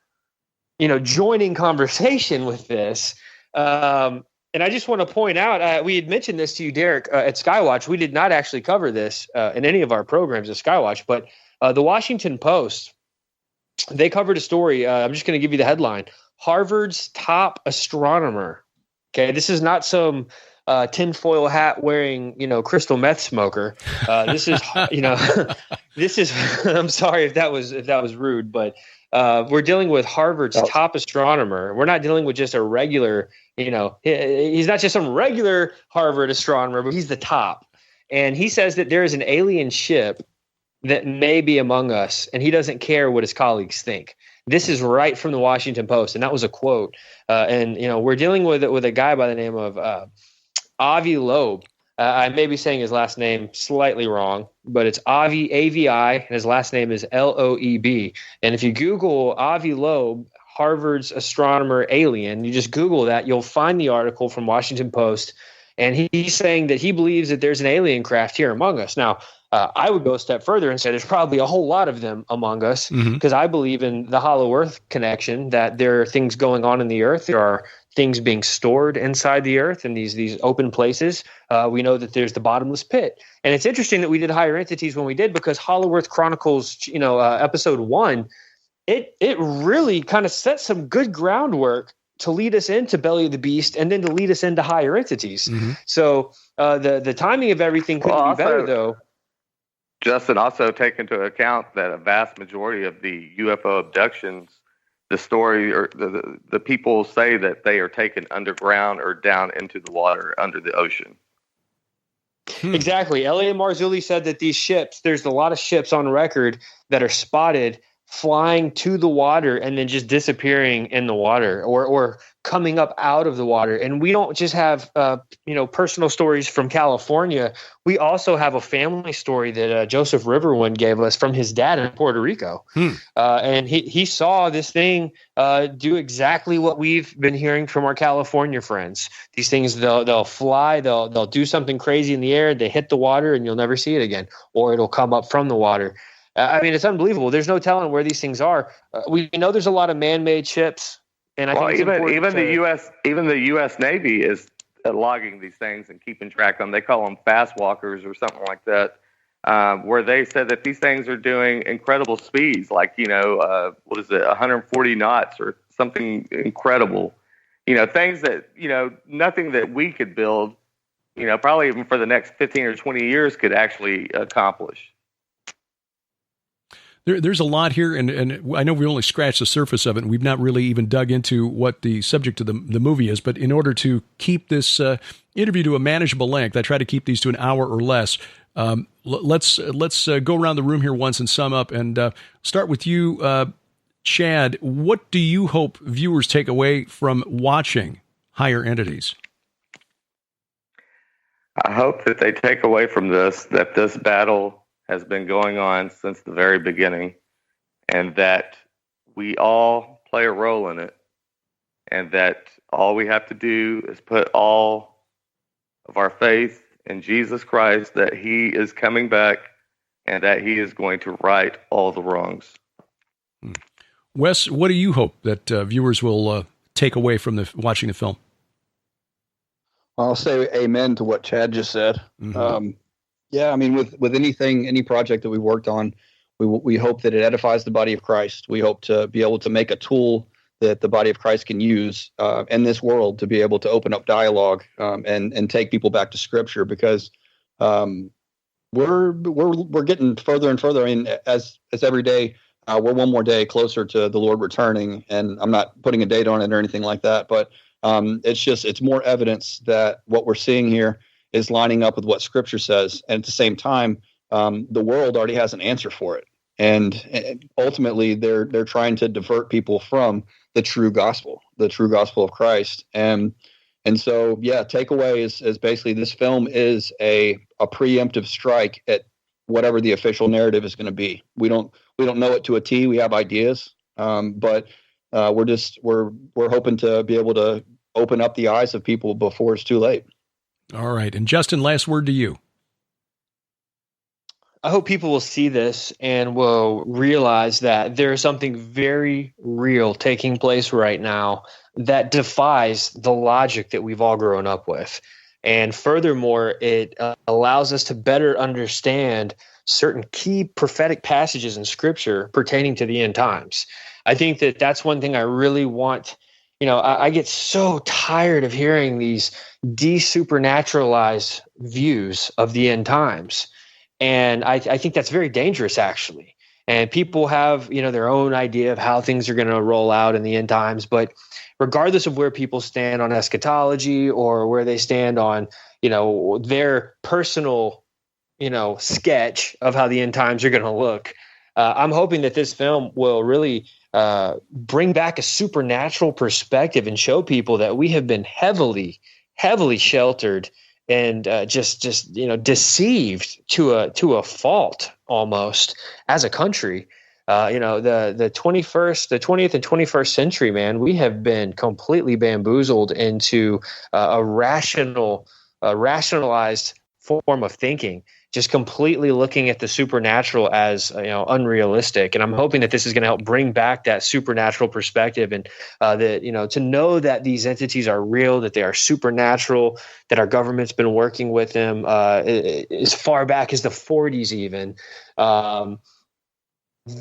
joining conversation with this. And I just want to point out, we had mentioned this to you, Derek, at Skywatch. We did not actually cover this in any of our programs at Skywatch, but the Washington Post, they covered a story. I'm just going to give you the headline. Harvard's top astronomer. Okay, this is not some tinfoil hat wearing, crystal meth smoker. This is, this is. I'm sorry if that was rude, but we're dealing with Harvard's top astronomer. We're not dealing with just a regular, he's not just some regular Harvard astronomer, but he's the top. And he says that there is an alien ship that may be among us, and he doesn't care what his colleagues think. This is right from the Washington Post, and that was a quote. And we're dealing with a guy by the name of Avi Loeb. I may be saying his last name slightly wrong, but it's Avi, A-V-I, and his last name is L-O-E-B. And if you Google Avi Loeb, Harvard's astronomer alien, you just Google that, you'll find the article from Washington Post. And he's saying that he believes that there's an alien craft here among us. Now, I would go a step further and say there's probably a whole lot of them among us, because I believe in the hollow earth connection, that there are things going on in the earth. There are things being stored inside the earth in these open places. We know that there's the bottomless pit. And it's interesting that we did Higher Entities when we did, because Hollow Earth Chronicles, episode 1, it really kind of set some good groundwork to lead us into Belly of the Beast and then to lead us into Higher Entities. So the timing of everything couldn't be better, though. Justin, also take into account that a vast majority of the UFO abductions, the story or the people say that they are taken underground or down into the water under the ocean. Exactly. Elliot Marzulli said that these ships, there's a lot of ships on record that are spotted flying to the water and then just disappearing in the water or coming up out of the water. And we don't just have, personal stories from California. We also have a family story that Joseph Riverwind gave us from his dad in Puerto Rico. And he saw this thing do exactly what we've been hearing from our California friends. These things, they'll fly, they'll do something crazy in the air, they hit the water and you'll never see it again, or it'll come up from the water. I mean, it's unbelievable. There's no telling where these things are. We know there's a lot of man-made ships, and I think it's even the U.S. Navy is logging these things and keeping track of them. They call them fast walkers or something like that, where they said that these things are doing incredible speeds, like 140 knots or something incredible. Things that nothing that we could build, probably even for the next 15 or 20 years could actually accomplish. There's a lot here, and I know we only scratched the surface of it, and we've not really even dug into what the subject of the movie is, but in order to keep this interview to a manageable length, I try to keep these to an hour or less. Let's go around the room here once and sum up, and start with you, Chad. What do you hope viewers take away from watching Higher Entities? I hope that they take away from this that this battle has been going on since the very beginning, and that we all play a role in it, and that all we have to do is put all of our faith in Jesus Christ, that he is coming back and that he is going to right all the wrongs. Wes, what do you hope that viewers will take away from watching the film? I'll say amen to what Chad just said. Yeah, I mean, with any project that we worked on, we hope that it edifies the body of Christ. We hope to be able to make a tool that the body of Christ can use in this world to be able to open up dialogue and take people back to Scripture, because we're getting further and further. I mean, as every day we're one more day closer to the Lord returning, and I'm not putting a date on it or anything like that, but it's more evidence that what we're seeing here is lining up with what Scripture says. And at the same time, the world already has an answer for it. And ultimately, they're trying to divert people from the true gospel of Christ. And so, yeah, takeaway is basically this film is a preemptive strike at whatever the official narrative is going to be. We don't know it to a T. We have ideas, but we're hoping to be able to open up the eyes of people before it's too late. All right. And Justin, last word to you. I hope people will see this and will realize that there is something very real taking place right now that defies the logic that we've all grown up with. And furthermore, it allows us to better understand certain key prophetic passages in Scripture pertaining to the end times. I think that that's one thing I really want I get so tired of hearing these de-supernaturalized views of the end times. And I think that's very dangerous, actually. And people have, their own idea of how things are going to roll out in the end times. But regardless of where people stand on eschatology or where they stand on, their personal, sketch of how the end times are going to look, I'm hoping that this film will really bring back a supernatural perspective and show people that we have been heavily sheltered and just deceived to a fault almost as a country. The 20th and 21st century, man, we have been completely bamboozled into a rationalized form of thinking, just completely looking at the supernatural as unrealistic. And I'm hoping that this is going to help bring back that supernatural perspective, and to know that these entities are real, that they are supernatural, that our government's been working with them as far back as the 40s even.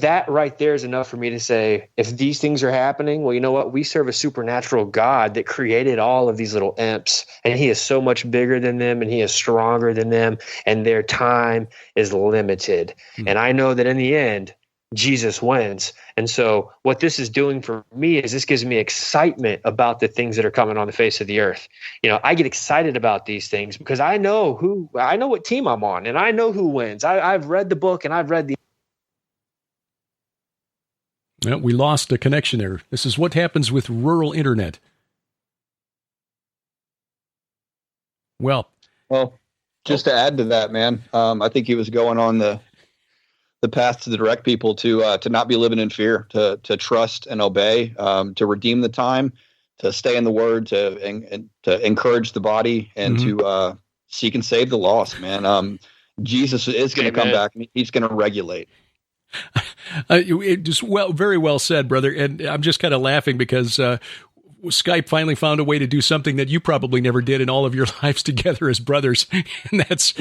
That right there is enough for me to say, if these things are happening, well, you know what? We serve a supernatural God that created all of these little imps, and he is so much bigger than them, and he is stronger than them, and their time is limited. And I know that in the end, Jesus wins. And so what this is doing for me is this gives me excitement about the things that are coming on the face of the earth. I get excited about these things because I know what team I'm on, and I know who wins. I've read the book, and I've read the Well, we lost a connection there. This is what happens with rural internet. Well, just to add to that, man, I think he was going on the path to direct people to not be living in fear, to trust and obey, to redeem the time, to stay in the Word, to encourage the body, and to seek and save the lost. Man, Jesus is going to come back, and he's going to regulate. Very well said, brother. And I'm just kind of laughing because Skype finally found a way to do something that you probably never did in all of your lives together as brothers, and that's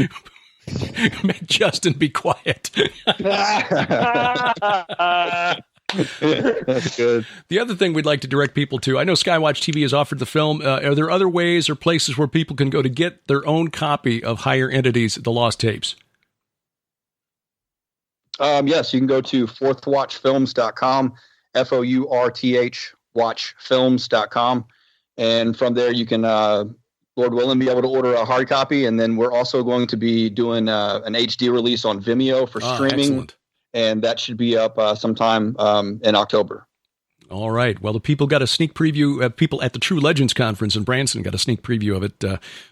make Justin be quiet. That's good. The other thing we'd like to direct people to, I know SkyWatchTV has offered the film. Are there other ways or places where people can go to get their own copy of Higher Entities, The Lost Tapes? Yes, you can go to fourthwatchfilms.com, FOURTH watchfilms.com. And from there, you can, Lord willing, be able to order a hard copy. And then we're also going to be doing an HD release on Vimeo for streaming. Excellent. And that should be up sometime in October. All right. Well, the people got a sneak preview. People at the True Legends Conference in Branson got a sneak preview of it.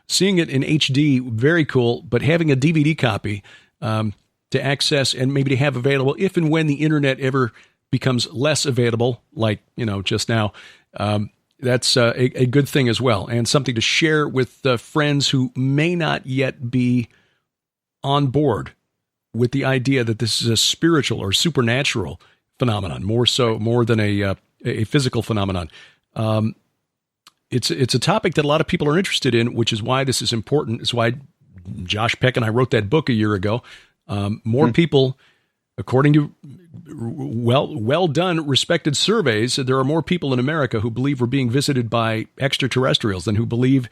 Seeing it in HD, very cool. But having a DVD copy to access and maybe to have available if and when the internet ever becomes less available, like, just now, that's a good thing as well, and something to share with friends who may not yet be on board with the idea that this is a spiritual or supernatural phenomenon, more than a physical phenomenon. It's a topic that a lot of people are interested in, which is why this is important. It's why Josh Peck and I wrote that book a year ago. More people, according to well done, respected surveys, there are more people in America who believe we're being visited by extraterrestrials than who believe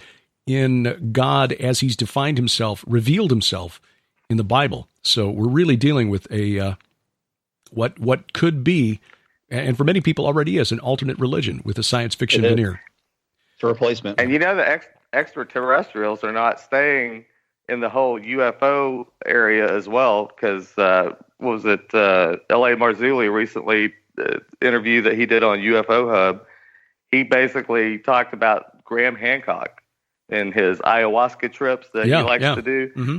in God as he's defined himself, revealed himself in the Bible. So we're really dealing with a what could be, and for many people already is, an alternate religion with a science fiction veneer. It's a replacement. And the extraterrestrials are not staying in the whole UFO area as well, because L.A. Marzulli recently interview that he did on UFO Hub, he basically talked about Graham Hancock and his ayahuasca trips that he likes to do. Mm-hmm.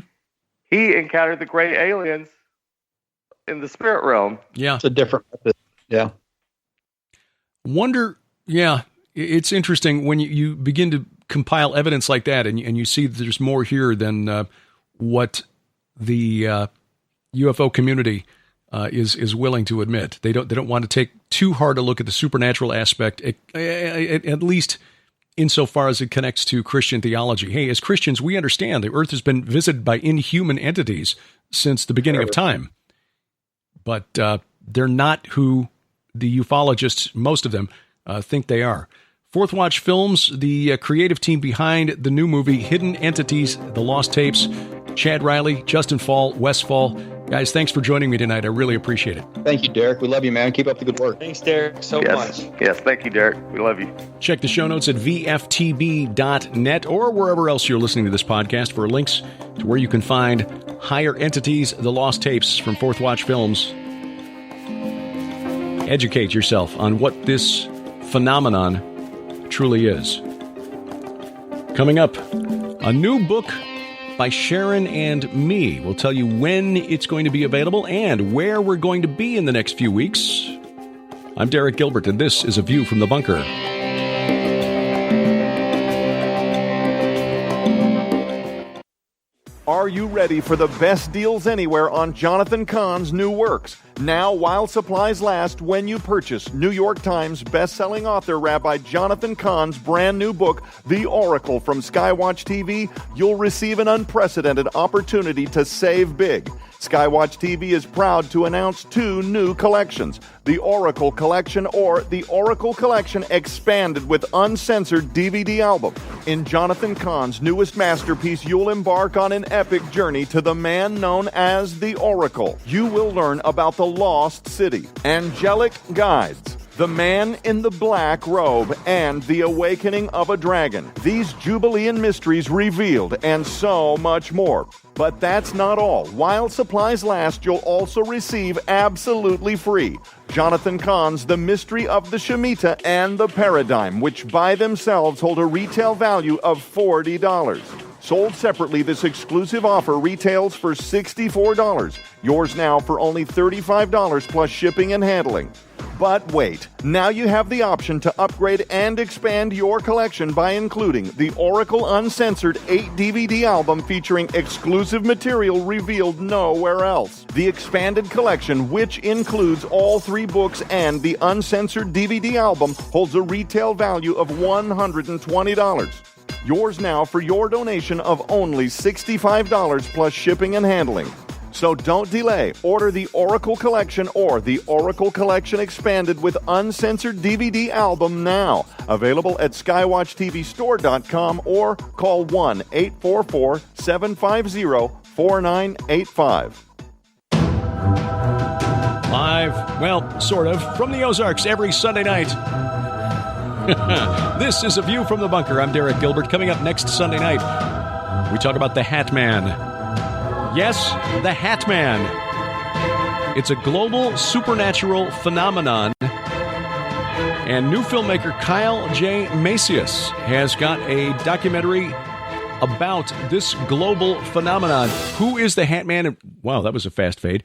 He encountered the gray aliens in the spirit realm. Yeah. It's a different method. Yeah. It's interesting when you begin to compile evidence like that, and you see that there's more here than what the UFO community is willing to admit. They don't want to take too hard a look at the supernatural aspect, at least insofar as it connects to Christian theology. Hey, as Christians, we understand the Earth has been visited by inhuman entities since the beginning of time, but they're not who the ufologists, most of them, think they are. Fourth Watch Films, the creative team behind the new movie Hidden Entities, The Lost Tapes. Chad Riley, Justen Faull, Wes Faull. Guys, thanks for joining me tonight. I really appreciate it. Thank you, Derek. We love you, man. Keep up the good work. Thanks, Derek, so much. Yes, thank you, Derek. We love you. Check the show notes at VFTB.net or wherever else you're listening to this podcast for links to where you can find Higher Entities, The Lost Tapes from Fourth Watch Films. Educate yourself on what this phenomenon truly is. Coming up, a new book by Sharon and me. We'll tell you when it's going to be available and where we're going to be in the next few weeks. I'm Derek Gilbert, and this is A View from the Bunker. Are you ready for the best deals anywhere on Jonathan Cahn's new works? Now, while supplies last, when you purchase New York Times best-selling author Rabbi Jonathan Cahn's brand new book, The Oracle from SkyWatch TV, you'll receive an unprecedented opportunity to save big. SkyWatch TV is proud to announce 2 new collections, the Oracle Collection or the Oracle Collection Expanded with Uncensored DVD Album. In Jonathan Cahn's newest masterpiece, you'll embark on an epic journey to the man known as the Oracle. You will learn about the lost city, angelic guides, the man in the black robe, and the awakening of a dragon. These Jubilean mysteries revealed, and so much more. But that's not all. While supplies last, you'll also receive absolutely free Jonathan Cahn's The Mystery of the Shemitah and the Paradigm, which by themselves hold a retail value of $40. Sold separately, this exclusive offer retails for $64. Yours now for only $35 plus shipping and handling. But wait, now you have the option to upgrade and expand your collection by including the Oracle Uncensored 8-DVD album featuring exclusive material revealed nowhere else. The expanded collection, which includes all 3 books and the uncensored DVD album, holds a retail value of $120. Yours now for your donation of only $65 plus shipping and handling. So don't delay. Order the Oracle Collection or the Oracle Collection Expanded with Uncensored DVD album now. Available at SkyWatchTVStore.com or call 1-844-750-4985. Live, well, sort of, from the Ozarks every Sunday night. This is A View from the Bunker. I'm Derek Gilbert. Coming up next Sunday night, we talk about the Hat Man. Yes, the Hat Man. It's a global supernatural phenomenon. And new filmmaker Kyle J. Macias has got a documentary about this global phenomenon. Who is the Hat Man? Wow, that was a fast fade.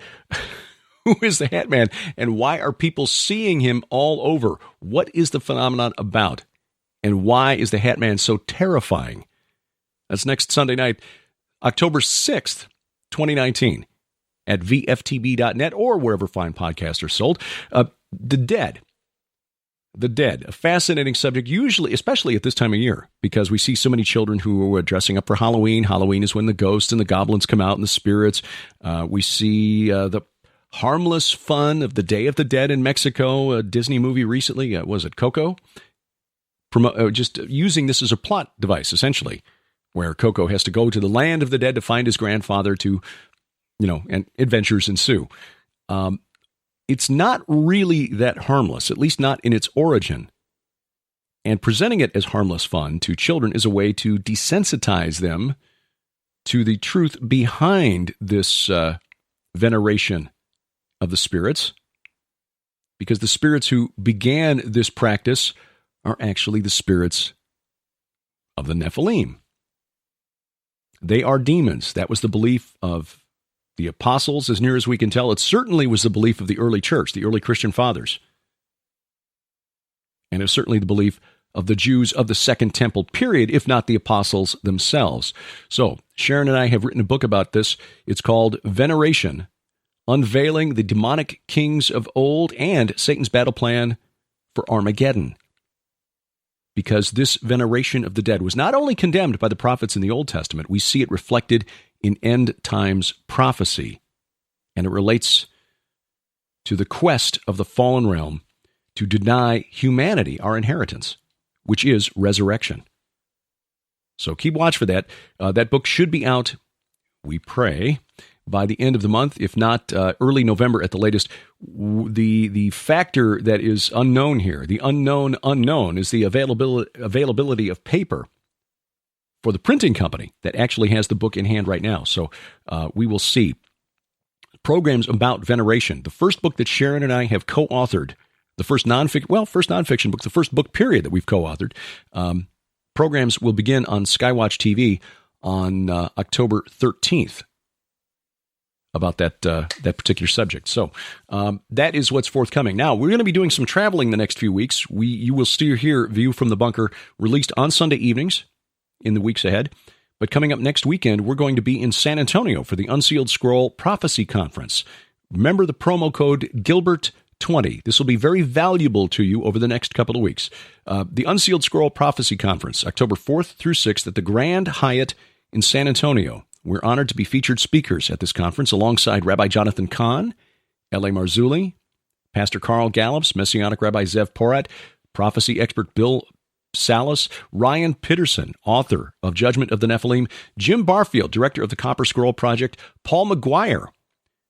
Who is the Hat Man, and why are people seeing him all over? What is the phenomenon about, and why is the Hat Man so terrifying? That's next Sunday night, October 6th, 2019, at VFTB.net or wherever fine podcasts are sold. The dead, a fascinating subject, usually, especially at this time of year, because we see so many children who are dressing up for Halloween. Halloween is when the ghosts and the goblins come out and the spirits. We see the harmless fun of the Day of the Dead in Mexico, a Disney movie recently, was it Coco? Just using this as a plot device, essentially, where Coco has to go to the land of the dead to find his grandfather and adventures ensue. It's not really that harmless, at least not in its origin. And presenting it as harmless fun to children is a way to desensitize them to the truth behind this veneration of the spirits, because the spirits who began this practice are actually the spirits of the Nephilim. They are demons. That was the belief of the apostles, as near as we can tell. It certainly was the belief of the early church, the early Christian fathers. And it's certainly the belief of the Jews of the Second Temple period, if not the apostles themselves. So, Sharon and I have written a book about this. It's called Veneration, Unveiling the Demonic Kings of Old and Satan's Battle Plan for Armageddon. Because this veneration of the dead was not only condemned by the prophets in the Old Testament, we see it reflected in end times prophecy. And it relates to the quest of the fallen realm to deny humanity our inheritance. which is resurrection. So keep watch for that. That book should be out, we pray, by the end of the month, if not early November at the latest. The factor that is unknown here, the unknown, is the availability of paper for the printing company that actually has the book in hand right now. So we will see. Programs about veneration. The first book that Sharon and I have co-authored, the first nonfiction book, the first book period that we've co-authored. Programs will begin on SkyWatch TV on October 13th about that particular subject. So that is what's forthcoming. Now, we're going to be doing some traveling the next few weeks. You will still hear View from the Bunker released on Sunday evenings in the weeks ahead. But coming up next weekend, we're going to be in San Antonio for the Unsealed Scroll Prophecy Conference. Remember the promo code Gilbert20. This will be very valuable to you over the next couple of weeks. The Unsealed Scroll Prophecy Conference, October 4th through 6th at the Grand Hyatt in San Antonio. We're honored to be featured speakers at this conference alongside Rabbi Jonathan Cahn, L.A. Marzulli, Pastor Carl Gallups, Messianic Rabbi Zev Porat, prophecy expert Bill Salas, Ryan Pitterson, author of Judgment of the Nephilim, Jim Barfield, director of the Copper Scroll Project, Paul McGuire,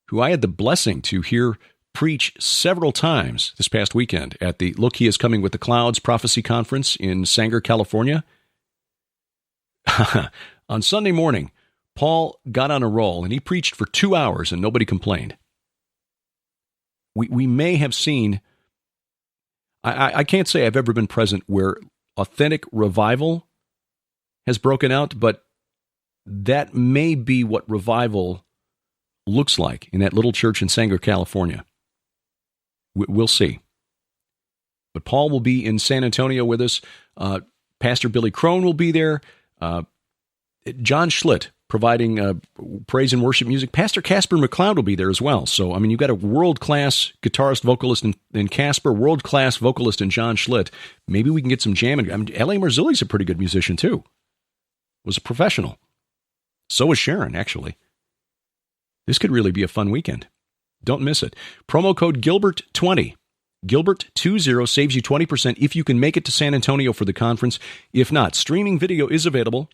who I had the blessing to hear preach several times this past weekend at the Look He Is Coming with the Clouds Prophecy Conference in Sanger, California. On Sunday morning, Paul got on a roll, and he preached for 2 hours, and nobody complained. We may have seen, I can't say I've ever been present where authentic revival has broken out, but that may be what revival looks like in that little church in Sanger, California. We'll see. But Paul will be in San Antonio with us. Pastor Billy Crone will be there. John Schlitt providing praise and worship music. Pastor Casper McLeod will be there as well. So, I mean, you've got a world-class guitarist, vocalist in Casper, world-class vocalist in John Schlitt. Maybe we can get some jamming. I mean, L.A. Marzulli's a pretty good musician, too. Was a professional. So was Sharon, actually. This could really be a fun weekend. Don't miss it. Promo code Gilbert20. Gilbert20 saves you 20% if you can make it to San Antonio for the conference. If not, streaming video is available.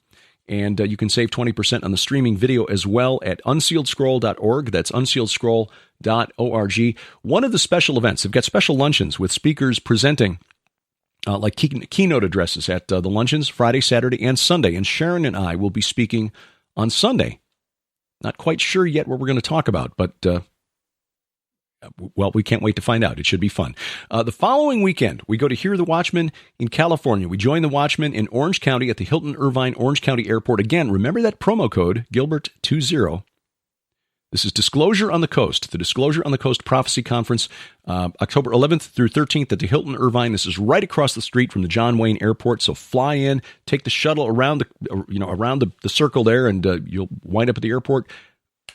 And you can save 20% on the streaming video as well at unsealedscroll.org. That's unsealedscroll.org. One of the special events, they've got special luncheons with speakers presenting like keynote addresses at the luncheons Friday, Saturday, and Sunday. And Sharon and I will be speaking on Sunday. Not quite sure yet what we're going to talk about, but well, we can't wait to find out. It should be fun. The following weekend, we go to Hear the Watchman in California. We join the Watchman in Orange County at the Hilton Irvine Orange County Airport. Again, remember that promo code, Gilbert20. This is Disclosure on the Coast, the Disclosure on the Coast Prophecy Conference, October 11th through 13th at the Hilton Irvine. This is right across the street from the John Wayne Airport. So fly in, take the shuttle around the circle there, and you'll wind up at the airport.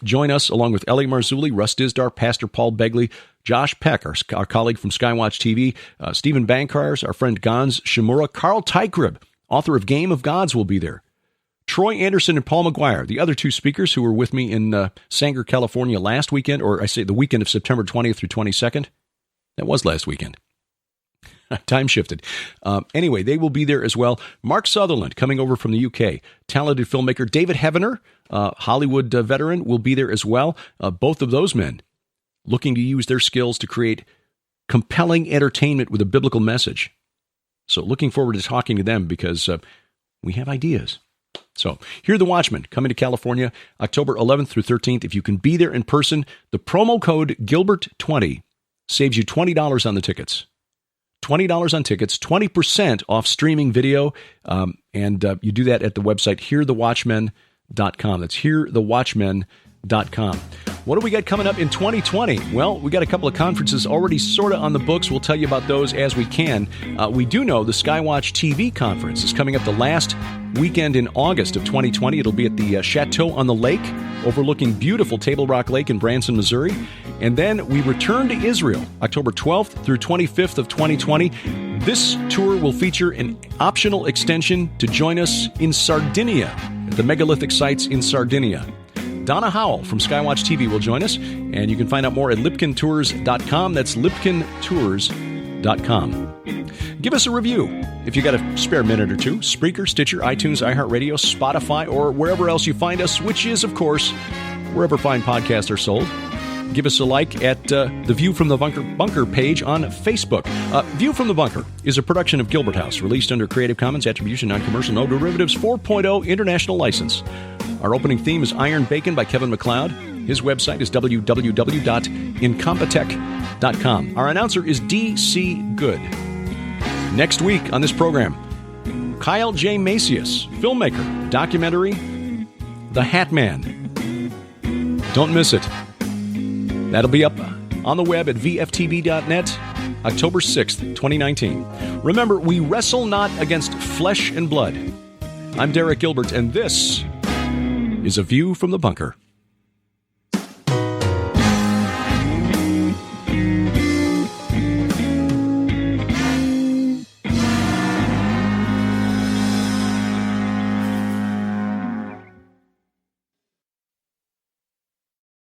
Join us along with L.A. Marzulli, Russ Dizdar, Pastor Paul Begley, Josh Peck, our colleague from SkyWatch TV, Stephen Bankars, our friend Gans Shimura, Carl Tykrib, author of Game of Gods, will be there. Troy Anderson and Paul McGuire, the other two speakers who were with me in Sanger, California last weekend, or I say the weekend of September 20th through 22nd. That was last weekend. Time shifted. Anyway, they will be there as well. Mark Sutherland, coming over from the UK. Talented filmmaker David Heavener, Hollywood veteran, will be there as well. Both of those men looking to use their skills to create compelling entertainment with a biblical message. So looking forward to talking to them because we have ideas. So, Hear the Watchman, coming to California, October 11th through 13th. If you can be there in person, the promo code Gilbert20 saves you $20 on the tickets. $20 on tickets, 20% off streaming video, and you do that at the website hearthewatchmen.com. That's hearthewatchmen.com. What do we got coming up in 2020? Well, we got a couple of conferences already sort of on the books. We'll tell you about those as we can. We do know the SkyWatch TV conference is coming up the last weekend in August of 2020. It'll be at the Chateau on the Lake, overlooking beautiful Table Rock Lake in Branson, Missouri. And then we return to Israel, October 12th through 25th of 2020. This tour will feature an optional extension to join us in Sardinia, at the megalithic sites in Sardinia. Donna Howell from SkyWatch TV will join us, and you can find out more at lipkintours.com. That's lipkintours.com. Give us a review. If you got a spare minute or two, Spreaker, Stitcher, iTunes, iHeartRadio, Spotify, or wherever else you find us, which is, of course, wherever fine podcasts are sold. Give us a like at the View from the Bunker page on Facebook. View from the Bunker is a production of Gilbert House, released under Creative Commons Attribution Non-Commercial No Derivatives 4.0 International License. Our opening theme is Iron Bacon by Kevin MacLeod. His website is www.incompetech.com. Our announcer is D.C. Good. Next week on this program, Kyle J. Macias, filmmaker, documentary, The Hat Man. Don't miss it. That'll be up on the web at VFTB.net, October 6th, 2019. Remember, we wrestle not against flesh and blood. I'm Derek Gilbert, and this is A View from the Bunker.